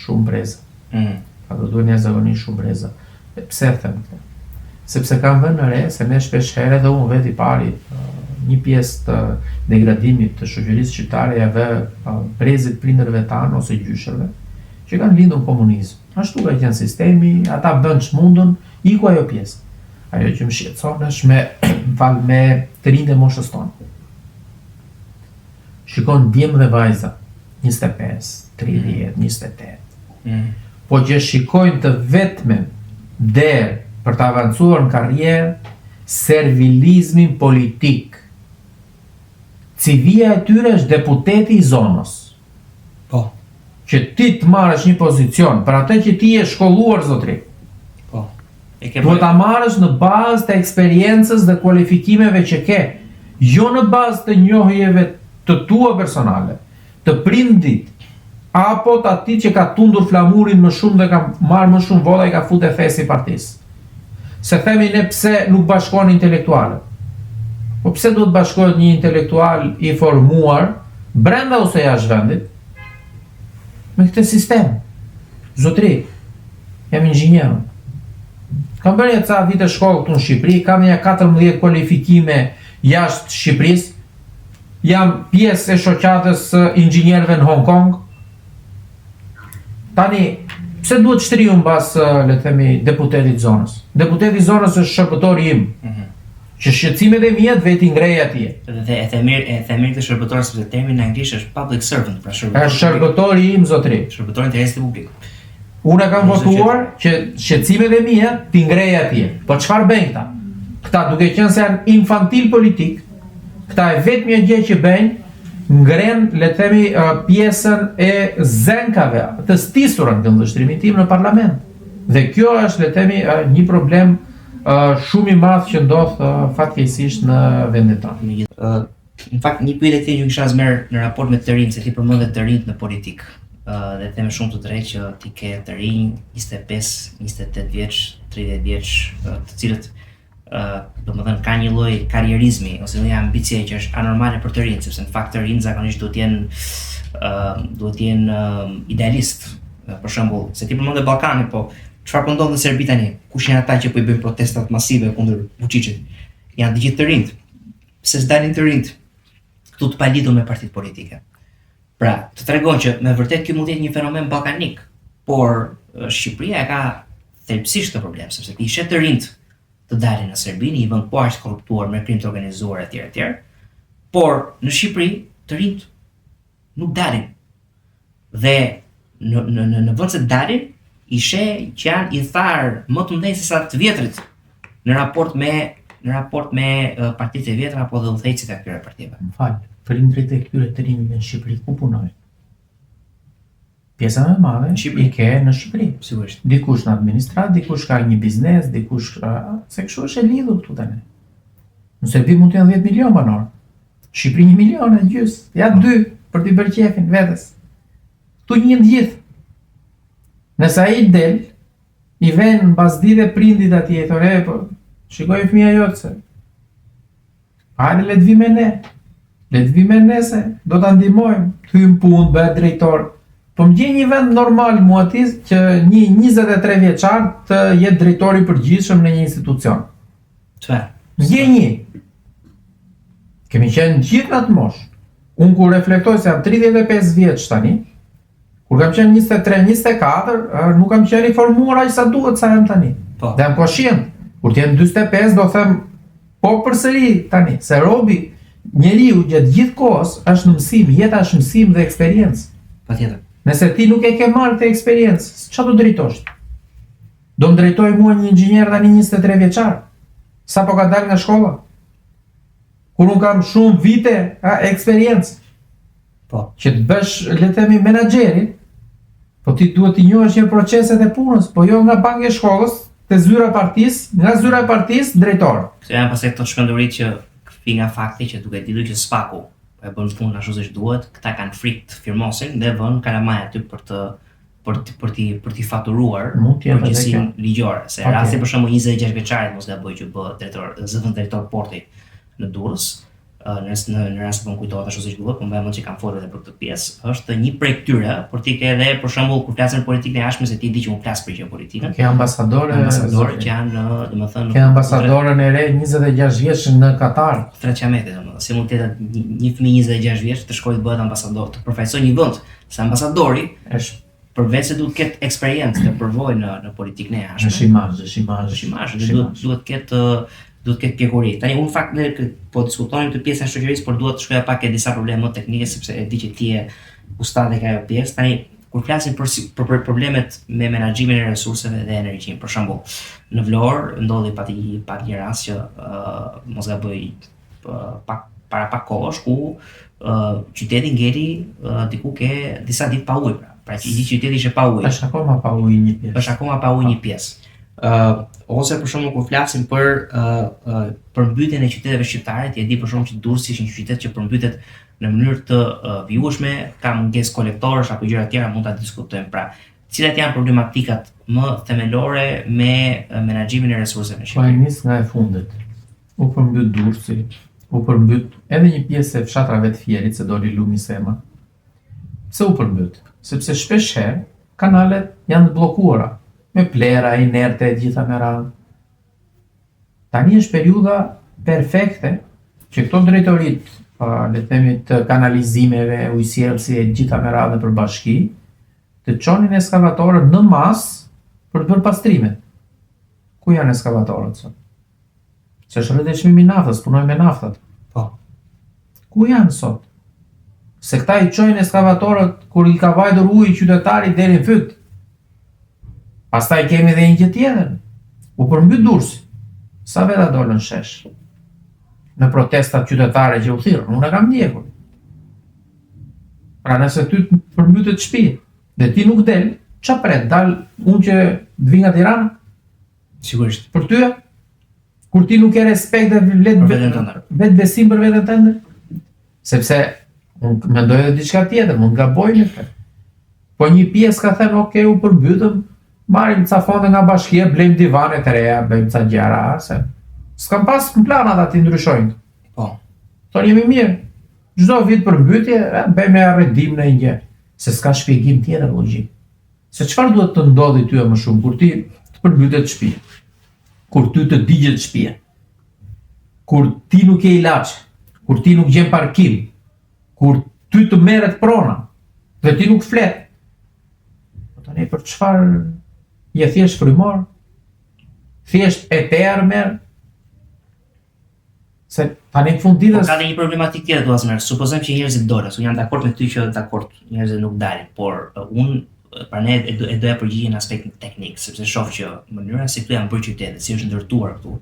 shumë breza. Pa do duhen jashtëzakonisht shumë breza. Pse them këtë? Sepse kam vënë në re se ne shpesh herë dhe unë vetë i pari një pjesë të degradimit të shoqërisë shqiptare ja vë brezit prindërve tanë ose gjyshërve që kanë lindur në komunizëm. Ashtu ka qenë sistemi, ata bën çmundën, iku ajo pjesë. Ajo që më shqetëson është me të rinjtë e moshës tonë. Shikon djemë dhe vajza, 25, 30, 28. Po që shikojnë të vetmen derë për të avancuar në karrierë, servilizmin politik. Civia e tyre është deputeti i zonës. Po. Që ti të marrësh një pozicion, për atë që ti je shkolluar zotri. Po. Duhet ta marrësh në bazë të eksperiencës dhe kualifikimeve që ke, jo në bazë të njohjeve të tua personale, të prindit, apo të atij që ka tundur flamurin më shumë dhe ka marrë më shumë vota i ka futur thesi partisë. Se themi ne pse nuk bashkohen intelektualët. Po pse duhet bashkohet një intelektual i formuar brenda ose jashtë vendit me këtë sistem? Zotri, jam inxhinier. Kam bërë ca vite shkollë këtu në Shqipëri, kam një 14 kualifikime jashtë Shqipërisë. Jam pjesë e shoqatës inxhinierëve në Hong Kong. Tani, pse duhet shtriu mbas, le të themi, deputetit zonës? Deputeti i zonës është shërbëtori im. Që shqetësimet e mia vetë ngrej atje. Dhe e themir këtë shërbëtor sepse termi në anglisht është public servant, pra shërbëtor. Është shërbëtori im zotri. Shërbëtor interesit publik. Unë kam votuar që shqetësimet e mia t'i ngrej atje. Po çfarë bëjnë këta? Këta duke qenë se janë infantil politik, këta e vetmja gjë që bëjnë, ngren, le të themi, pjesën e zenkave, të stisurën në vështrimin tim në parlament. Dhe kjo është, le të themi, një problem shumë i madh që ndodh fatkeqësisht në vendin tonë. Në fakt, një pyetje që ju kisha zmerr në raport me të rinjt, se ti përmendë të rinjt në politikë. Dhe them shumë të drejtë që ti ke të rinj 25, 28 vjeç, 30 vjeç, të cilët domethënë ka një lloj karrierizmi ose një ambicie që është anormale për të rinj, sepse në fakt të rinj zakonisht duhet të jenë idealist Për shembull, se ti përmendë Ballkanin, po çfarë po ndodh në Serbi tani? Kush janë ata që po i bëjnë protestat masive kundër Vučićit? Janë të gjithë të rinjt. Pse s'dalin të rinjt këtu të palidur me partitë politike? Pra, të tregon që me vërtet ky mund të jetë një fenomen ballkanik, por Shqipëria e ka thelbësisht të problem, sepse ti shet të rinjt të dalin në Serbi, një vend poashtë korruptuar me krim të organizuar etj. Por në Shqipëri të rinjt nuk dalin. Dhe në vend se dalin, i sheh që janë i tharë më të mëdhenj se sa të vjetrit në raport me partitë e vjetra apo dhe udhëheqësit e këtyre partive. M'fal, prindrit e këtyre të rinjve në Shqipëri ku punojnë? Pjesa më e madhe i ke në Shqipëri. Sigurisht. Dikush në administrat, dikush ka një biznes, dikush se kështu është e lidhur këtu tani. Në Serbi mund të jenë 10 milion banor. Shqipëri 1 milion e gjys. Ja 2 për t'i bërë qefin vetes. Tu një gjithë. Nëse ai del, i vjen mbasdi dhe prindit atje i thonë, po shikoj fëmia jote se. Hajde le të vi me ne. Le të vi me ne se do ta ndihmojmë, të hyjmë punë, bëhet drejtor. Po më gjen një vend normal mua aty që një 23 vjeçar të jetë drejtori i përgjithshëm në një institucion. Çfarë? Më gjen një. Kemi qenë gjithë në atë moshë. Unë kur reflektoj se jam 35 vjeç tani, kur kam qenë 23-24, nuk kam qenë i formuar aq sa duhet sa jam tani. Po. Dhe jam koshient. Kur të jem 45 do them po përsëri tani, se robi njeriu gjatë gjithë kohës është në mësim, jeta është mësim dhe eksperiencë. Patjetër. Nëse ti nuk e ke marrë këtë eksperiencë, çfarë do drejtosh? Do më drejtoj mua një inxhinier tani 23 vjeçar, sa po ka dalë nga shkolla? Kur unë kam shumë vite eksperiencë. Po. Që të bësh, le të themi, menaxherin, po ti duhet të njohësh një proceset e punës, po jo nga banka e shkollës, te zyra e partisë, nga zyra e partisë drejtor. Këto janë pastaj këto shpenduritë që kthej nga fakti që duke ditur që spaku e bën punën ashtu siç duhet, këta kanë frikë të firmosin dhe vën kalamaj aty për t'i faturuar përgjegjësinë ligjore. Se rasti për shembull 26 vjeçarit mos gaboj që bëhet drejtor, zëvendës drejtor porti në Durrës, në rast që më kujtohet ashtu siç duhet, po mbaj mend që kam folur edhe për këtë pjesë, është një prej këtyre, por ti ke edhe për shembull kur flasim politikën e jashtme se ti di që unë flas për gjë politikën. Ke ambasadorë që janë, domethënë, ke ambasadorën e re 26 vjeç në Katar. Treqameti, domethënë, si mund të jetë një fëmijë 26 vjeç të shkojë të bëhet ambasador, të përfaqësojë një vend, se ambasadori është përveç se duhet të ketë eksperiencë të përvojë në politikën e jashtme. Është imazh. Duhet të ketë pjekuri. Tani unë fakt ne po diskutojmë këtë pjesën e shoqërisë, por duhet të shkoja pak e disa probleme më teknike sepse e di që ti je ustadi ka ajo pjesë. Tani kur flasim për problemet me menaxhimin e resurseve dhe energjinë, për shembull, në Vlorë ndodhi pak një rast që mos gaboj para pak kohësh ku qyteti ngeli diku ke disa ditë pa ujë. Pra që i di qyteti ishte pa ujë. Është akoma pa ujë një pjesë. Ose për shembull kur flasim për përmbytjen e qyteteve shqiptare, ti e di për shembull që Durrësi është një qytet që përmbytet në mënyrë të vjueshme, ka mungesë kolektorësh apo gjëra të tjera, mund ta diskutojmë. Pra, cilat janë problematikat më themelore me menaxhimin e resurseve në Shqipëri? Po nis nga e fundit. U përmbyt Durrësi, u përmbyt edhe një pjesë e fshatrave të Fierit se doli lumi Sema. Pse u përmbyt? Sepse shpesh herë kanalet janë të bllokuara. Me plera, inerte, gjitha me radhë. Tani është periudha perfekte që këto drejtorit, le të themi të kanalizimeve, ujësjellësi e gjitha me radhë për bashki, të çonin eskavatorët në masë për të bërë pastrimet. Ku janë eskavatorët sot? Se është rreth çmimi i naftës, punojnë me naftat. Po. Ku janë sot? Se këta i çojnë eskavatorët kur i ka vajtur uji qytetarit deri në fyt. Pastaj kemi edhe një gjë tjetër. U përmbyt Durrësi. Sa veta dolën shesh? Në protestat qytetare që u thirrën, unë e kam ndjekur. Pra nëse ty përmbytet shtëpi dhe ti nuk del, ç'a pret? Dal unë që të vi nga Tirana? Sigurisht. Për ty? Kur ti nuk ke respekt dhe vetë besim për veten tënde? Sepse unë mendoj edhe diçka tjetër, mund gaboj në këtë. Po një pjesë ka thënë, "Ok, u përmbytëm, marrim ca fonde nga bashkia, blejmë divane të reja, bëjmë ca gjëra, se s'kam pas në planat ati ndryshojnë." Po. Thonë jemi mirë. Çdo vit përmbytje, bëjmë arredim në një gjë, se s'ka shpjegim tjetër logjik. Se çfarë duhet të ndodhi ty më shumë kur ti të përmbytet shtëpia, kur ty të digjet shtëpia, kur ti nuk ke ilaç, kur ti nuk gjen parkim, kur ty të merret prona dhe ti nuk flet. Tani për çfarë je thjesht frymor? Thjesht e merr. Se tani në fund ditës ka dhe një problematik tjetër Vllazmer. Supozojmë që njerëzit dolën, unë jam dakord me ty që dakord njerëzit nuk dalin, por unë pra ne e doja përgjigje në aspektin teknik, sepse shoh që mënyra se këtu janë bërë qytetet, si është ndërtuar këtu,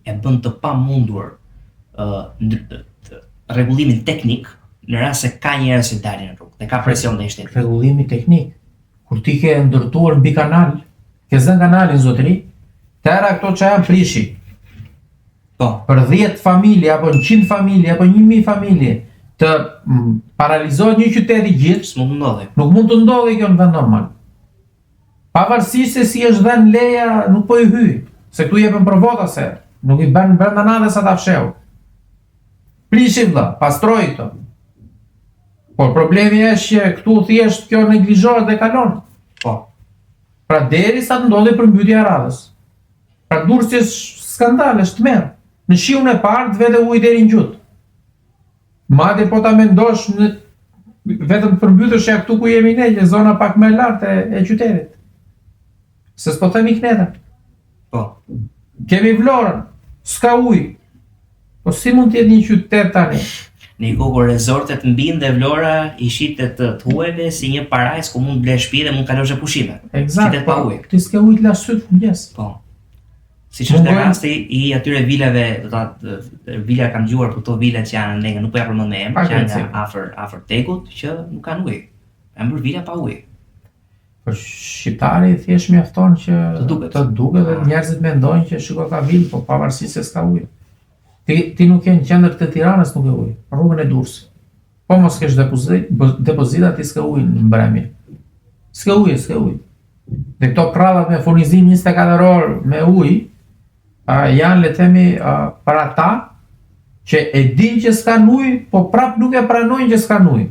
e bën të pamundur rregullimin teknik në rast se ka njerëz që dalin në rrugë dhe ka presion ndaj shtetit. Rregullimi teknik, kur ti ke ndërtuar mbi kanal, ke zënë kanalin zotëri, tëra këto që janë prishi. Po. Për 10 familje, apo 100 familje, apo 1000 familje, të paralizohet një qytet i gjithë, s'mund të ndodhi. Nuk mund të ndodhi kjo në vend normal. Pavarësisht se si është dhënë leja, nuk po i hyj, se këtu jepen për vota se, nuk i bën brenda natës ata fsheu. Prishi vëlla, pastroj këto. Por problemi është që këtu thjesht kjo neglizhohet dhe kalon. Po. Pra derisa të ndodhi përmbytja e radhës. Pra dursi skandal është tmerr. Në shiun e parë të vete ujë deri në gjut. Madje po ta mendosh në vetëm përmbytesh ja këtu ku jemi ne, në zona pak më lartë e qytetit. Se s'po themi kneta. Po. Kemi Vlorën, s'ka ujë. Po si mund të jetë një qytet tani? Në kohë kur rezortet mbin dhe Vlora i shitet të huajve si një parajs ku mund blesh shtëpi dhe mund kalosh pushime. Eksakt, pa ujë. Ti s'ke ujë të lash syt mëngjes. Po. Siç është rasti i atyre vilave, do ta vila kanë dëgjuar për këto vila që janë ne nuk po ja përmend me emër, që janë afër tekut që nuk kanë ujë. Janë bërë vila pa ujë. Për shqiptari thjesht mjafton që të duket dhe njerëzit mendojnë që shiko ka vilë, po pavarësisht se s'ka ujë. Ti nuk je në qendër të Tiranës nuk e ujë, rrugën e Durrësit. Po mos kesh depozita ti s'ke ujë në mbrëmje. S'ke ujë. Dhe këto krallat me furnizim 24 orë me ujë janë le të themi për ata që e dinë që s'kan ujë, po prap nuk e pranojnë që s'kan ujë.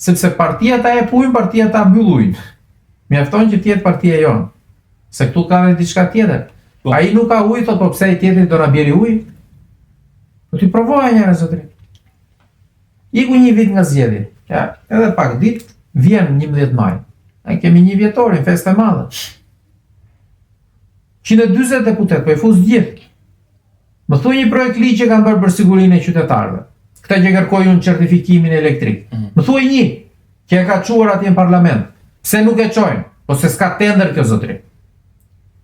Sepse partia ta jep ujin, partia ta mbyll ujin. Mjafton që të jetë partia jonë. Se këtu ka edhe diçka tjetër. Ai nuk ka ujë, thotë po pse ai tjetri do na bjeri ujë? Po ti provoja njëra zotëri. Iku një vit nga zgjedhja. Ja, edhe pak ditë vjen 11 maj. Ai kemi një vjetorin, festë e madhe. 140 deputet, po i fuz gjithë. Më thuaj një projekt ligj që kanë bërë për sigurinë e qytetarëve. Këta që kërkojnë certifikimin elektrik. Më thuaj një që e ka çuar atje në parlament. Pse nuk e çojnë? Po se s'ka tender kjo zotëri.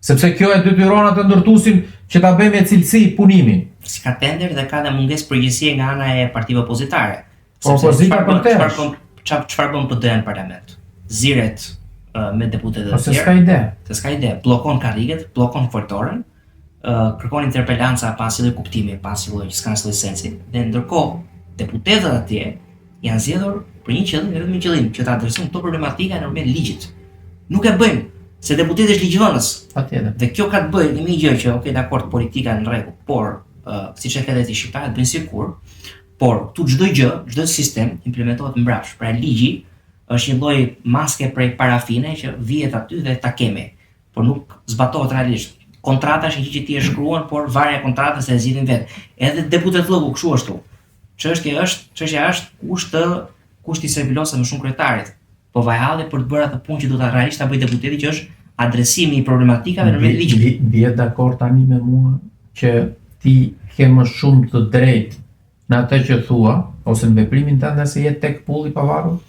Sepse kjo e detyron atë ndërtuesin që ta bëjmë me cilësi punimin. Si ka tender dhe ka dhe mungesë përgjegjësie nga ana e partive opozitare. Opozita për të. Çfarë bën PD në parlament? Ziret me deputetët e tjerë. Se s'ka ide. Bllokon karriget, bllokon foltorën, kërkon interpelanca pa asnjë kuptimi, pa asnjë lloj, s'ka asnjë sensi. Dhe ndërkohë deputetët atje janë zgjedhur për një qëllim, vetëm një qëllim, që ta adresojnë këto problematika në rrëmjet ligjit. Nuk e bëjnë, se deputeti është ligjvënës. Patjetër. Dhe kjo ka të bëjë me një gjë që, okay, dakord, politika në rregull, por siç e thotë ti shqiptarët bëjnë sikur, por këtu çdo gjë, çdo sistem implementohet mbrapsht. Pra ligji është një lloj maske prej parafine që vihet aty dhe ta kemi, por nuk zbatohet realisht. Kontrata është një gjë që ti e shkruan, por varja e kontratës e zgjidhin vetë. Edhe deputet llogu kështu ashtu. Çështja është kushti servilose më shumë kryetarit. Po vajhalli për të bërë atë punë që do ta realisht ta bëjë deputeti, që është adresimi i problematikave në rreth ligjit. Bie dakord tani me mua që ti ke më shumë të drejtë në atë që thua, ose në veprimin tënd se je tek pulli i pavarur?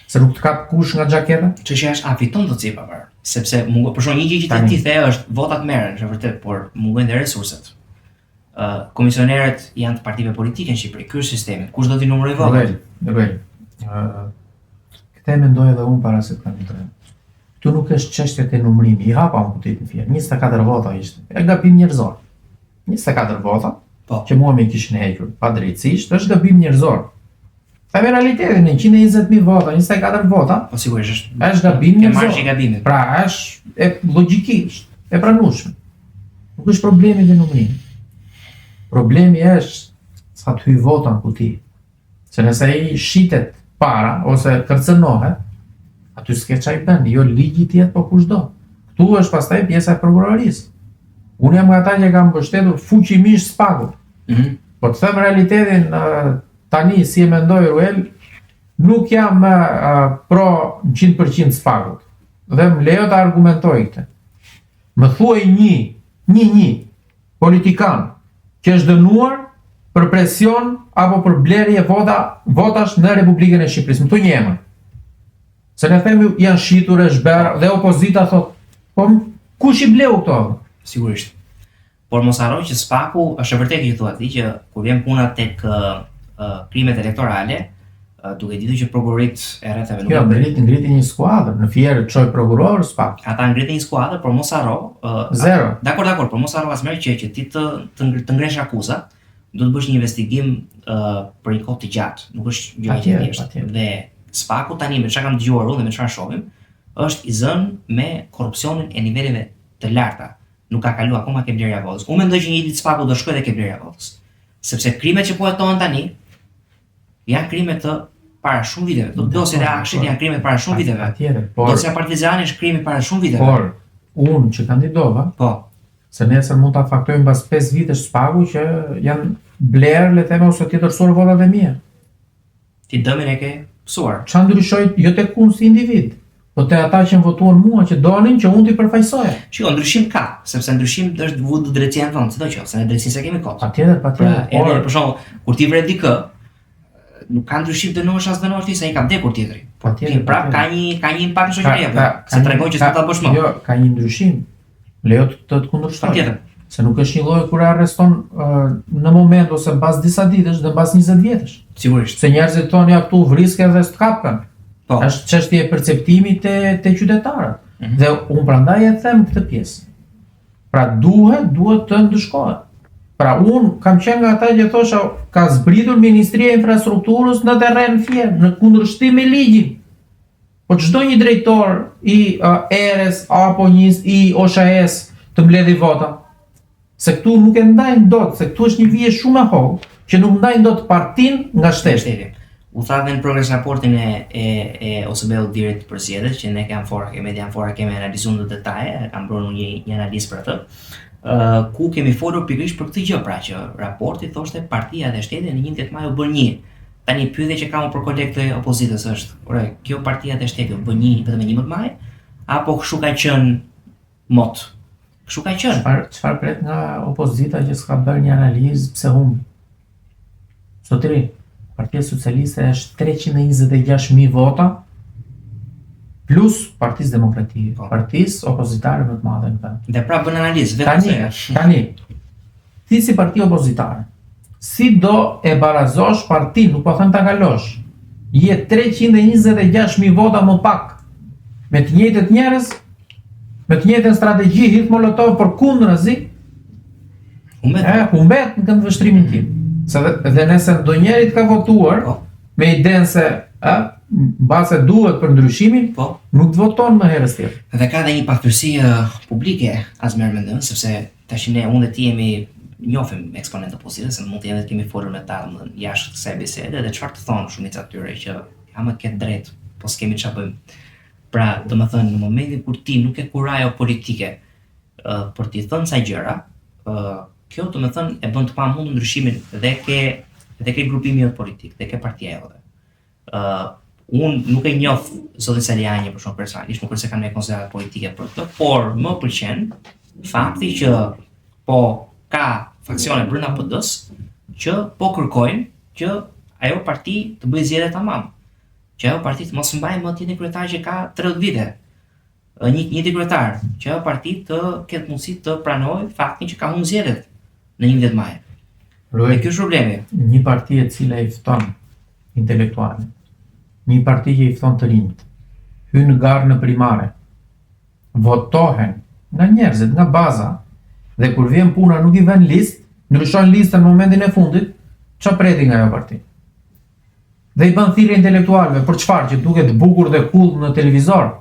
Se nuk të kap kush nga xhaketa? Çështja është a fiton do të jepa pavarur, sepse për shkak një gjë që ti the është votat merren, është vërtet, por mungojnë dhe resurset. Komisionerët janë të partive politike në Shqipëri, ky është sistemi. Kush do t'i numërojë votat? Këtë mendoj edhe unë para se të kam. Këtu nuk është çështja e numërimi, i hapa unë kutit në fjerë, 24 vota ishte, e gabim njerëzor. 24 vota, që mua me kishin hequr, pa drejtësisht, është gabim njerëzor. Ta me realitetin e 120.000 vota, 24 vota, po sigurisht është gabim njerëzor. Ke marrë gabimit. Pra, është logjikisht, e pranueshme. Nuk është problemi dhe numërimi. Problemi është sa të hyj vota në kuti. Se nëse ai shitet para ose kërcënohet, aty s'ke çaj bën, jo ligji tjetër po kushdo. Ktu është pastaj pjesa e prokurorisë. Unë jam nga ata që kam mbështetur fuqimisht SPAK-un. Po të them realitetin tani si e mendoj Ruel, nuk jam pro 100% SPAK-ut. Dhe më lejo të argumentoj këtë. Më thuaj një politikan që është dënuar për presion apo për blerje votash në Republikën e Shqipërisë. Më thuaj një emër. Se ne themi janë shitur e zhberë dhe opozita thot, po kush i bleu këto? Sigurisht. Por mos harroj që SPAK-u është e vërtetë që thua ti që kur vjen puna tek krimet elektorale, duke ditur që prokurorit e rrethave nuk ngriti një skuadër, në Fierë çoi prokuror SPAK. Ata ngritin një skuadër, por mos harro. Zero. Dakor, por mos harro asmerr që ti të ngresh akuza, do të bësh një investigim për një kohë të gjatë, nuk është gjë e thjeshtë. Dhe SPAK-u tani me çka kam dëgjuar unë dhe me çfarë shohim, është i zënë me korrupsionin e niveleve të larta. Nuk ka kalu akoma ke blerja votës. Unë mendoj që një ditë SPAK-u do shkojë dhe ke blerja votës. Sepse krimet që po hetohen tani janë krime të para shumë viteve. Dosjet e Akshit janë krime para shumë viteve. Dosja Partizani është krimi para shumë viteve. Por unë që kandidova, se nesër mund ta faktojmë mbas 5 vitesh SPAK-u që janë blerë, le të them, ose ti tërsuar votat e mia. Ti dëmin e ke pësuar. Ç'a ndryshoi jo tek unë si individ, po te ata që më votuan mua që donin që unë t'i përfaqësoja. Shiko, ndryshim ka, sepse ndryshim është vudu drejtësia në vend, sidoqoftë, ne drejtësi se kemi kot. Patjetër. Por për shembull, kur ti vret dikë, nuk ka ndryshim dënohesh as dënohesh ti se ai ka vdekur tjetri. Patjetër. Prap ka një impakt në shoqëri apo? Se tregon që s'do ta bësh më. Jo, ka një ndryshim. Lejo të kundërshtoj. Patjetër. Se nuk është një lloj kur arreston në moment ose mbas disa ditësh dhe mbas 20 vjetësh. Sigurisht. Se njerëzit tonë ja këtu vriske dhe s'tkapën. Është çështje e perceptimit te qytetarët. Dhe unë prandaj e them këtë pjesë. Pra duhet të ndëshkohet. Pra unë kam qenë nga ata që thosha ka zbritur Ministria e Infrastrukturës në terren Fier, në kundërshtim me ligjin. Po çdo një drejtor i ERS apo i OSHA-s të mbledhi vota. Se këtu nuk e ndajnë dot, se këtu është një vije shumë e hollë që nuk ndajnë dot partin nga shteti. U tha dhe në progres raportin e OSB-ut direkt për zgjedhjet që ne kemi analizuar në detaje, kam bërë një analizë për atë. Ku kemi folur pikërisht për këtë gjë, pra që raporti thoshte partia dhe shteti në 11 maj u bën një. Tani pyetja që kam për kolegët e opozitës është, kjo partia dhe shteti u bën një vetëm në 11 maj apo kështu ka qenë mot? Kështu ka qenë. Çfarë pret nga opozita që s'ka bërë një analizë pse humbi? Sotri, Partia Socialiste është 326.000 vota plus Partisë Demokratike, partisë opozitare më të madhe në vend. Dhe pra bën analizë vetëm tani. Ti si parti opozitare, si do e barazosh partinë, nuk po them ta kalosh. Je 326.000 vota më pak me të njëjtët njerëz, me të njëjtën strategji hidh Molotov për kundërzi. Humbet në këndvështrimin tim. Se dhe nëse ndonjëri ka votuar me idenë se mbase duhet për ndryshimin, nuk të voton më herës tjetër. Dhe ka dhe një paktërsi publike asmerr mendon, sepse tash ne unë dhe ti njohim eksponentë opozitës, se mund të jenë kemi folur me ta jashtë kësaj bisede dhe çfarë të thonë shumica atyre që jamë ke drejt, po s'kemi ç'a bëjmë. Pra, domethënë në momentin kur ti nuk e kurajo politike për t'i thënë sa gjëra, kjo do të thënë e bën të pamundur ndryshimin dhe ke grupimi jot politik, dhe ke partia jote. Unë nuk e njoh zotin Saliani për shkak personalisht, nuk është se kam ne konsiderat politike për këtë, por më pëlqen fakti që po ka faksione brenda PD-s që po kërkojnë që ajo parti të bëjë zgjedhje tamam. Që ajo parti të mos mbajë më tjetër kryetar që ka 30 vite. Një kryetar, që ajo parti të ketë mundësi të pranojë faktin që ka humbur zgjedhjet në 11 maj. Dhe ky është problemi. Një parti e cila i fton intelektualë, një parti që i fton të rinjt, hyn në garë në primare, votohen nga njerëzit, nga baza, dhe kur vjen puna nuk i vën listë, ndryshojnë listën në momentin e fundit, ç'a preti nga ajo parti? Dhe i bën thirrje intelektualëve për çfarë? Që duket bukur dhe cool në televizor.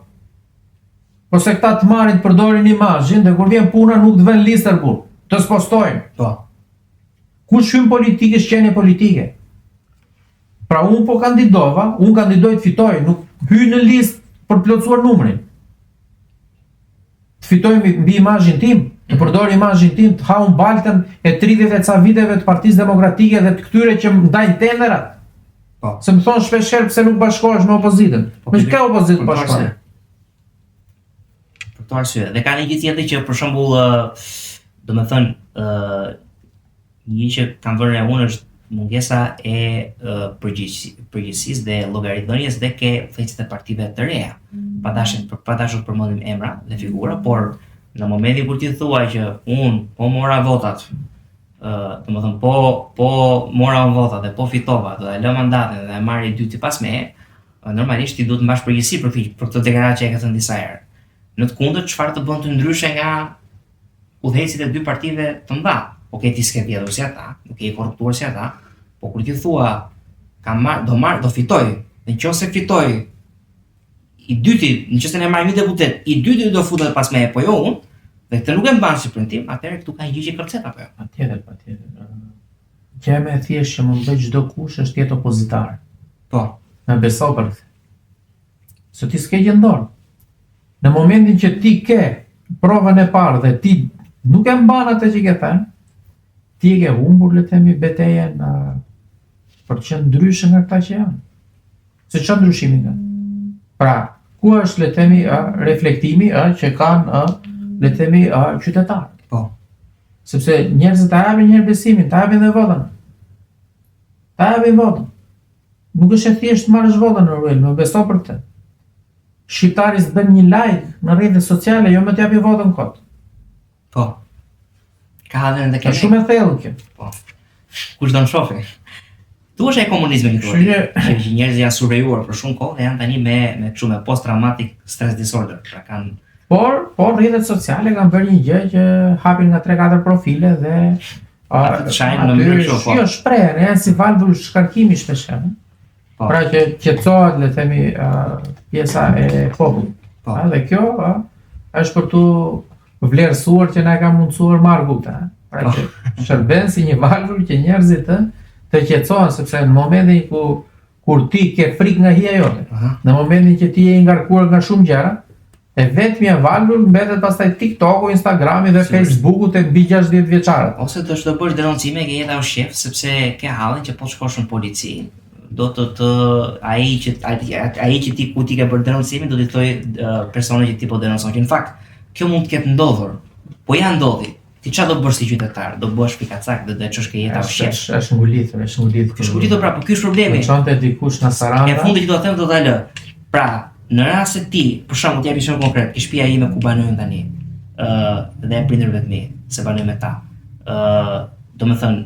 Po se këta të marrin të përdorin imazhin dhe kur vjen puna nuk të vën listë kur. Të spostojnë. Po. Kush hyn politikë është qenie politike. Pra unë po kandidova, unë kandidoj të fitoj, nuk hyj në listë për të plotësuar numrin. Të fitojmë mbi imazhin tim, të përdor imazhin tim, të ha unë baltën e 30 e ca viteve të Partisë Demokratike dhe të këtyre që më ndajnë tenderat. Po. Se më thonë shpeshherë pse nuk bashkohesh me opozitën. Me çka opozitë bashkohesh? Për këtë arsye. Dhe ka një gjë tjetër që për shembull, domethënë, një që kam vënë unë është mungesa e përgjegjësisë dhe llogaridhënies dhe ke thecit e partive të reja. Pa dashur të përmendim emra dhe figura, por në momentin kur ti thua që unë po mora votat, domethënë po mora votat dhe po fitova, do ta lë mandatin dhe e marr i dyti pas meje, normalisht ti duhet të mbash përgjegjësi për këtë deklaratë që e ke thënë disa herë. Në të kundërt, çfarë të bën të ndryshe nga udhëhecit e dy partive të mëdha? Okej, ti s'ke vjedhur si ata, nuk je korruptuar si ata, po kur ti thua do fitoj, dhe nëse fitoj i dyti, nëse ne marrim një deputet, i dyti do futet pas meje, po jo unë, dhe këtë nuk e mban si premtim, atëherë këtu ka një gjë që kërcet apo jo? Patjetër. Gjë më e thjeshtë që mund të bëj çdo kush është jetë opozitar. Po. Me beso për këtë. Se ti s'ke gjë në dorë. Në momentin që ti ke provën e parë dhe ti nuk e mban atë që ke thënë, ti e ke humbur, le të themi, betejën për të qenë ndryshe nga këta që janë. Se çfarë ndryshimi ka? Pra, ku është, le të themi, reflektimi që kanë, le të themi, qytetarët. Po. Sepse njerëzit ta japin një besimin, ta japin dhe votën. Ta japin votën. Nuk është e thjeshtë marrësh votën në rrugë, më beso për këtë. Shqiptari s'bën një like në rrjetet sociale, jo më të japi votën kot. Po. Ka dhënë edhe Është shumë e thellë kjo. Po. Kush do të shohë? Tu është e komunizmit këtu. Që njerëzit janë survejuar për shumë kohë dhe janë tani me kështu me post traumatic stress disorder. Pra kanë Por rrjetet sociale kanë bërë një gjë që hapin nga 3-4 profile dhe shajnë në mënyrë kështu, po. Jo, shprehen, janë si valvull shkarkimi shpeshherë. Po. Pra që qetësohet, le të themi, pjesa e popullit. Po. Dhe kjo është për tu vlerësuar që na ka mundsuar Marguta. Pra që shërben si një valvull që njerëzit të qetësohen, sepse në momentin kur ti ke frikë nga hija jote, në momentin që ti je i ngarkuar nga shumë gjëra, e vetmja valvull mbetet pastaj TikToku, Instagrami dhe Facebooku të mbi 60 vjeçarët. Ose do të bësh denoncime ke jeta ushqef, sepse ke hallin që po shkosh në polici, do të ai që ti ku ti ke bërë denoncimin do t'i thojë personit që ti po denoncon. Që në fakt kjo mund të ketë ndodhur, po ja ndodhi. Ti çfarë do bësh si qytetar? Do bësh pikacak dhe do të çosh ke jeta ushqef. Është ngulitur. Shkulitur pra, po ky është problemi. Çonte dikush në Saranda. E fundit që do të them do ta lë. Pra, në rast se ti, për shembull, t'japi shumë konkret, ke shtëpia ime ku banojnë tani, dhe prindërve të mi, se banoj me ta. Domethënë,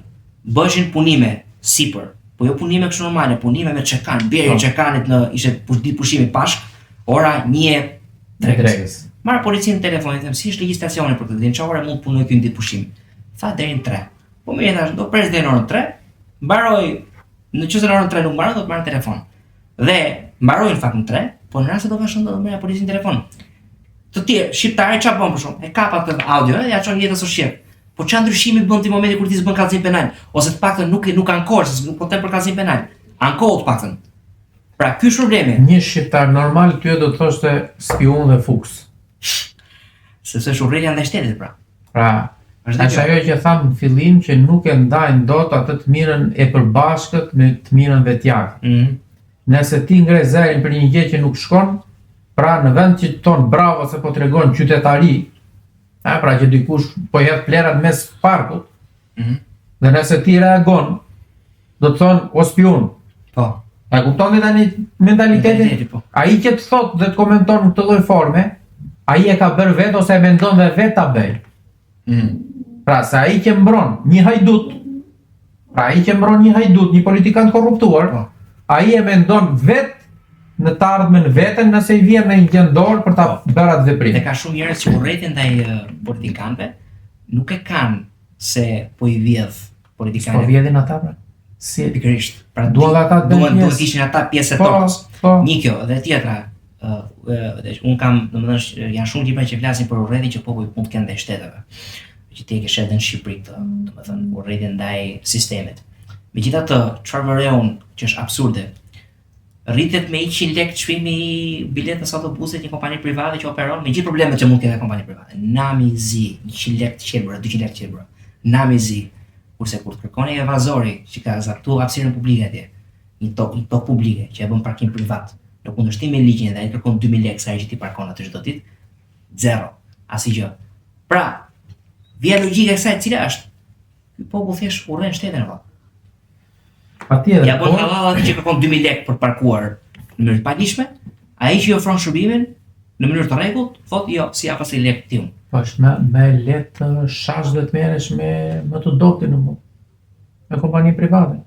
bëshin punime sipër, po jo punime kështu normale, punime me çekan, bjerë çekanit ishte ditë pushimi pashk, ora 1:03. Marr policinë në telefon i them si është legjislacioni për këtë ditë, çfarë mund të punoj këtu në ditë pushimi. Tha deri në 3. Po më thash, do pres deri në orën 3, mbaroj, nëse në orën 3 nuk mbaron, do të marr telefon. Dhe mbaroj në fakt në 3, po në rast se do vazhdon do merr policinë në telefon. Të tjerë, shqiptarë çfarë bën për shkak? E kap atë audio dhe ja çon jetës së shqip. Po çfarë ndryshimi bën ti në momentin kur ti s'bën kallëzim penal, ose të paktën nuk kanë kohë, nuk po të për kallëzim penal. Ankohet të paktën. Pra ky është problemi. Një shqiptar normal ty do të thoshte spion dhe fuks. Sepse është urrëtia ndaj shtetit pra. Pra, është ajo që tham në fillim që nuk e ndajnë dot atë të mirën e përbashkët me të mirën vetjake. Nëse ti ngre zërin për një gjë që nuk shkon, pra në vend që ton bravo se po tregon qytetari, pra që dikush po hedh plerat mes parkut, dhe nëse ti reagon, do të thonë o spion. Po. A kupton tani mentalitetin? Ai që të thot dhe të komenton në këtë lloj forme, ai e ka bërë vetë ose e mendon dhe vetë ta bëj. Pra se ai që mbron një hajdut, një politikant korruptuar, ai e mendon vetë në të ardhmen veten nëse i vjen në një gjendor për ta bërë atë veprim. Dhe ka shumë njerëz që urrëtin ndaj politikanëve, nuk e kanë se po i vjedh politikanët. Po vjedhin ata pra. Si pikërisht. Pra duan ata të duhet ishin ata pjesë e tokës. Një kjo dhe tjetra. Un kam, domethënë, janë shumë libra që flasin për urrëtin që populli mund të kenë ndaj shteteve. Që ti e ke shëdën në Shqipëri këtë, domethënë, urrëtin ndaj sistemit. Megjithatë, çfarë vëre unë që është absurde, rritet me 100 lekë çmimi i biletës autobusit një kompani private që operon me gjithë problemet që mund të ketë kompani private. Namizi, 100 lekë të qelbra, 200 lekë të qelbra. Namizi. Kurse kur të kërkoni evazori që ka zaptuar hapësirën publike atje, një tokë publike që e bën parkim privat, në kundërshtim me ligjin dhe ai kërkon 2000 lekë sa herë që ti parkon atë çdo ditë, zero, asgjë. Pra, vjen logjika e kësaj e cila është ky popull thjesht urren shtetin apo. Patjetër. Ja bën halal atë që kërkon 2000 lekë për parkuar në mënyrë të paligjshme, ai që i ofron shërbimin në mënyrë të rregullt, thotë jo, si jap asnjë lekë tiun. Po është me letë shash dhe të merresh me të doptin në mund. Me kompani private.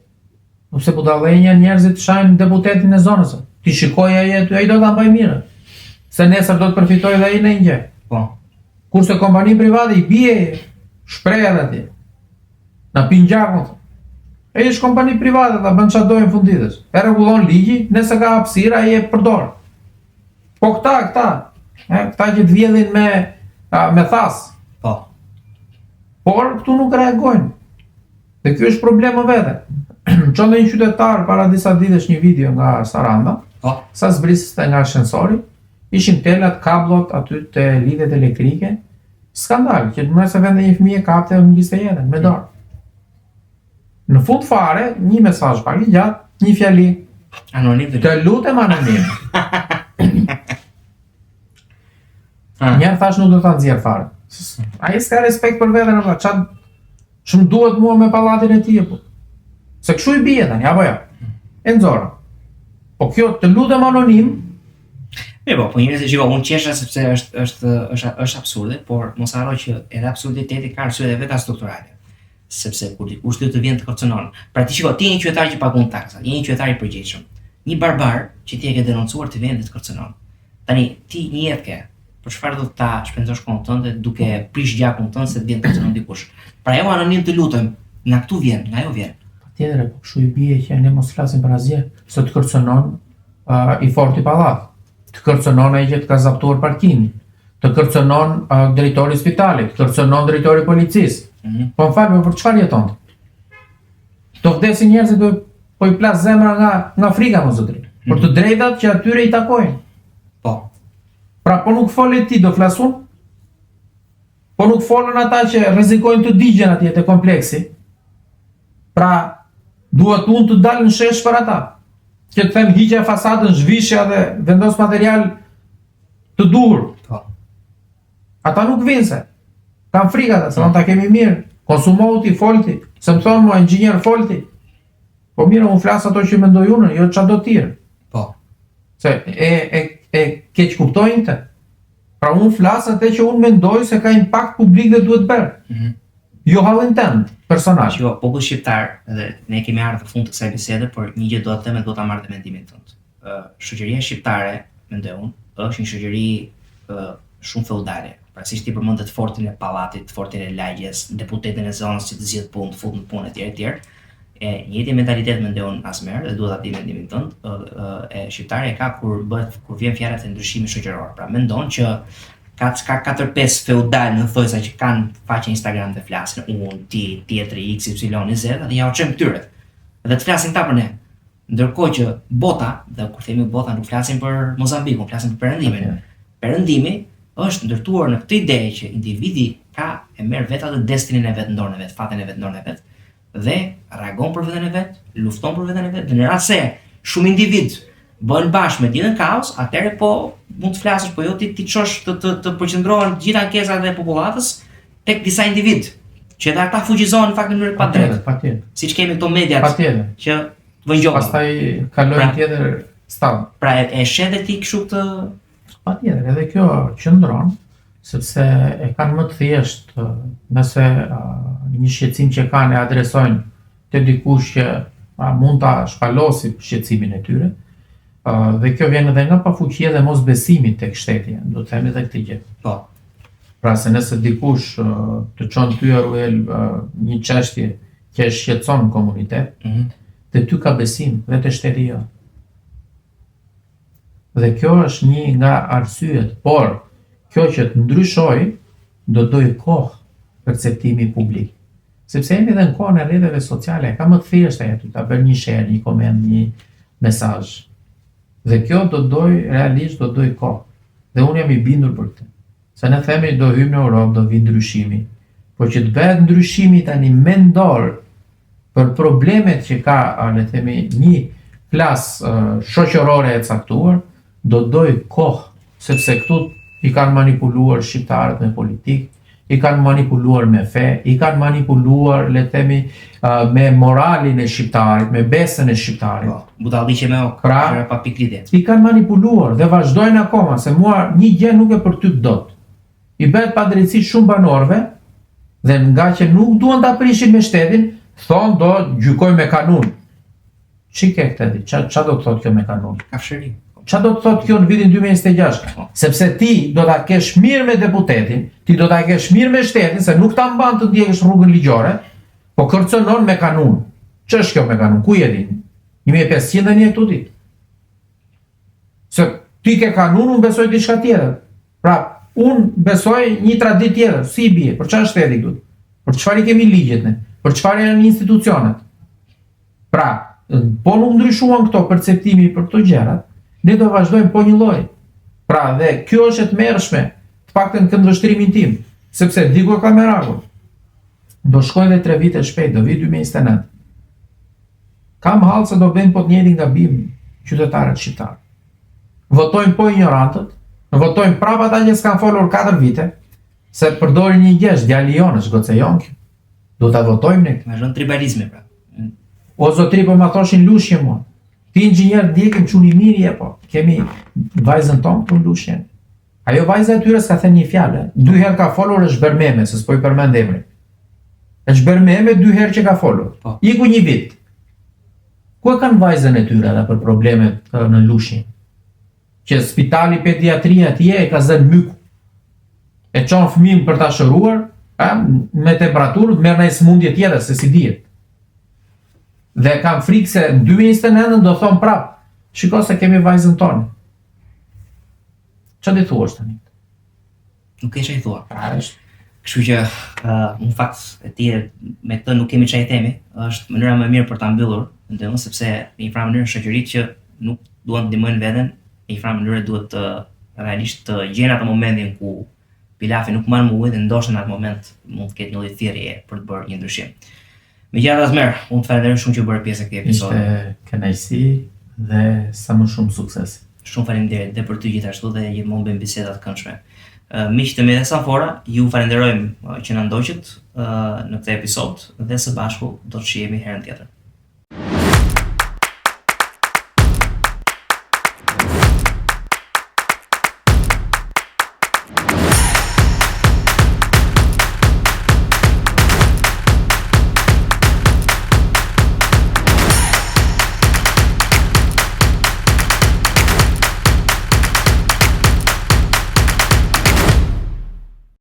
Nëse budallënja njerëzit shajnë deputetin e zonës. Ti shikoj ai do ta mbaj mirë. Se nesër do të përfitojë dhe ai në një gjë. Po. Kurse kompani private i bie shpreh atje. Na pin gjakun. Ai është kompani private, ta bën çfarë dojnë funditës. E rregullon ligji, nëse ka hapësirë ai e përdor. Po këta që të vjedhin me thas. Po. Por këtu nuk reagojnë. Dhe ky është problemi vetë. Çon një qytetar para disa ditësh një video nga Saranda, sa zbrisiste nga ashensori, ishin telat, kablot aty te lidhjet elektrike. Skandal, që në mëse vende një fëmijë kapte në liste jetën, me dorë. Në fund fare, një mesazh pak i gjatë, një fjali. Anonim. Të lutem anonim. Njerë thash nuk do ta nxjerr fare. Ai s'ka respekt për veten apo çfarë shumë duhet mua me pallatin e tij apo. Se kështu i bie tani apo jo. E nxorra. Po kjo të lutem anonim. Po njerëzit shiko, unë qesha sepse është absurde, por mos harro që edhe absurditeti ka arsye dhe vetë strukturale. Sepse kur dikush të vjen të kërcënon. Pra ti shiko, ti je një qytetar që pagon taksa, je një qytetar i përgjegjshëm. Një barbar që ti e ke denoncuar të vjen dhe të kërcënon. Tani ti një jetë ke. Për çfarë do ta shpenzosh kohën tënde duke prish gjakun tënd se të vjen të kërcënon dikush. Pra jo anonim të lutem, nga këtu vjen, nga ajo vjen. Patjetër, po kështu i bie që ne mos flasim për asgjë, se të kërcënon i forti pallat. Të kërcënon ai që të ka zaptuar parkimin. Të kërcënon drejtori i spitalit, të kërcënon drejtori i policisë. Po më fal, për çfarë jeton ti? Do vdesin njerëzit po i plas zemra nga frika mos zotri. Për të drejtat që atyre i takojnë. Po. Pra po nuk folet ti, do flasun? Po nuk folën ata që rrezikojnë të digjen atje te kompleksi. Pra duhet unë të dalë në shesh për ata. Që të them hiqja fasadën, zhvishja dhe vendos material të duhur. Po. Ata nuk vinë se. Kam frikë ata, se ta kemi mirë. Konsumohu ti, folti. Se më thonë mua, inxhinier folti. Po mirë, unë flas ato që mendoj unë, jo çfarë do tjerë. Po. Se e keq kuptojnë të. Pra unë flas atë që unë mendoj se ka impakt publik dhe duhet bërë. Jo hallin tënd, personal. Jo, populli shqiptar, edhe ne kemi ardhur në fund të kësaj bisede, por një gjë do të them dhe do ta marrë mendimin tënd. Shoqëria shqiptare, mendoj unë, është një shoqëri shumë feudale. Pra si ti përmendet fortin e pallatit, fortin e lagjes, deputetin e zonës që të zgjidh punë, të fut në punë etj. E njëjti mentalitet mendoj unë asmerr dhe duhet ta di mendimin tënd, e shqiptari ka kur vjen fjala të ndryshimit shoqëror. Pra mendon që ka 4-5 feudal në thojsa që kanë faqe Instagram dhe flasin unë, ti, tjetri, x, y, z dhe ja u çojmë këtyret. Dhe të flasin ta për ne. Ndërkohë që bota, dhe kur themi bota nuk flasim për Mozambikun, flasim për Perëndimin. Perëndimi është ndërtuar në këtë ide që individi ka e merr vetë atë destinin e vet në dorën e vet, fatin e vet në dorën e vet dhe reagon për veten e vet, lufton për veten e vet. Dhe në rast se shumë individ bëhen bashkë me ditën kaos, atëherë po mund të flasësh, po jo ti çosh të përqendrohen gjithë ankesat e popullatës tek disa individ, që edhe ata fuqizohen në fakt në mënyrë pa drejtë. Patjetër. Siç kemi këto mediat që vënë gjobë. Pastaj kalojnë tjetër stad. Pra e sheh ti kështu të patjetër, edhe kjo qëndron sepse e kanë më të thjeshtë nëse një shqetësim që kanë e adresojnë te dikush që mund ta shpalosi shqetësimin e tyre. Dhe kjo vjen edhe nga pafuqia dhe mosbesimi tek shteti, do të themi edhe këtë gjë. Po. Pra se nëse dikush të çon ty Ruel një çështje që e shqetëson në komunitet, dhe ty ka besim, dhe te shteti jo. Dhe kjo është një nga arsyet, por kjo që të ndryshoj do dojë kohë perceptimi publik. Sepse jemi edhe në kohën e rrjeteve sociale, ka më të thjeshtë aty ta bën një share, një koment, një mesazh. Dhe kjo realisht do doj kohë. Dhe unë jam i bindur për këtë. Se ne themi do hyjmë në Europë, do vi ndryshimi. Po që të bëhet ndryshimi tani mendor për problemet që ka, le themi, një klasë shoqërore e caktuar, do doj kohë, sepse këtu i kanë manipuluar shqiptarët me politikë, i kanë manipuluar me fe, i kanë manipuluar, le themi, me moralin e shqiptarit, me besën e shqiptarit. Budalliqe me ok, pra, pa pikëlidhje. I kanë manipuluar dhe vazhdojnë akoma, se mua një gjë nuk e përtyp dot. I bëhet padrejtësi shumë banorëve dhe nga që nuk duan ta prishin me shtetin, thonë do gjykojnë me kanun. Çike këtë, ç'a do të thotë kjo me kanun? Kafshëri. Ç'a do të thotë kjo në vitin 2026? Sepse ti do ta kesh mirë me deputetin, ti do ta kesh mirë me shtetin, se nuk ta mban të ndjekësh rrugën ligjore, po kërcënon me kanun. Ç'është kjo me kanun? Ku je ti? 1500 tani këtu ti. Se ti ke kanun, unë besoj diçka tjetër. Pra, unë besoj një traditë tjetër, si i bie, për çfarë shteti këtu? Për çfarë i kemi ligjet ne? Për çfarë janë institucionet? Pra, po nuk ndryshuan këto perceptimi për këto gjërat, ne do vazhdojmë po një lloj. Pra, dhe kjo është e tmerrshme, të paktën këndvështrimin tim, sepse diku ka merakun. Do shkoj dhe 3 vite shpejt, do vi 2029. Kam hallë se do bëjmë po të njëjtin gabim qytetarët shqiptarë. Votojmë po ignorantët, votojmë prapa ata që s'kan folur 4 vite, se përdorin një gjesh, djali jonë, është gocejon kjo. Do ta votojmë ne. Me rënd tribalizmi pra. O zotri po ma thoshin lushje mua. Ti inxhinier djekim çuni mirë po. Kemi vajzën tonë për lushjen. Ajo vajza e tyre s'ka thënë një fjalë. 2 herë ka folur është Bermeme, se s'po i përmend emrin. Është Bermeme 2 herë që ka folur. Iku një vit. Ku e kanë vajzën e tyre edhe për problemet në lushje? Që spitali pediatria atje e ka zënë myku. E çon fëmin për ta shëruar, me temperaturë merr një sëmundje tjetër se si dihet. Dhe kam frikë se në 2029 do thonë prap, shiko se kemi vajzën tonë. Ç'a di thuash tani? Nuk e çaj thua. Kështu që në fakt me këtë nuk kemi çaj themi, është mënyra më e mirë për ta mbyllur, ndërsa sepse në një farë mënyrë shoqëritë që nuk duan të ndihmojnë veten, në një farë mënyrë duhet të realisht të gjejnë atë momentin ku pilafi nuk marr ujë dhe ndoshta në atë moment mund të ketë një lloj thirrjeje për të bërë një ndryshim. Megjithatë Azmer, unë të falenderoj shumë që bëre pjesë e këtij episodi. Ishte kënaqësi dhe sa më shumë sukses. Shumë faleminderit dhe për ty gjithashtu dhe gjithmonë bëjmë biseda të këndshme. Miq të Media Sanfora, ju falenderojmë që na ndoqët në këtë episod dhe së bashku do të shihemi herën tjetër.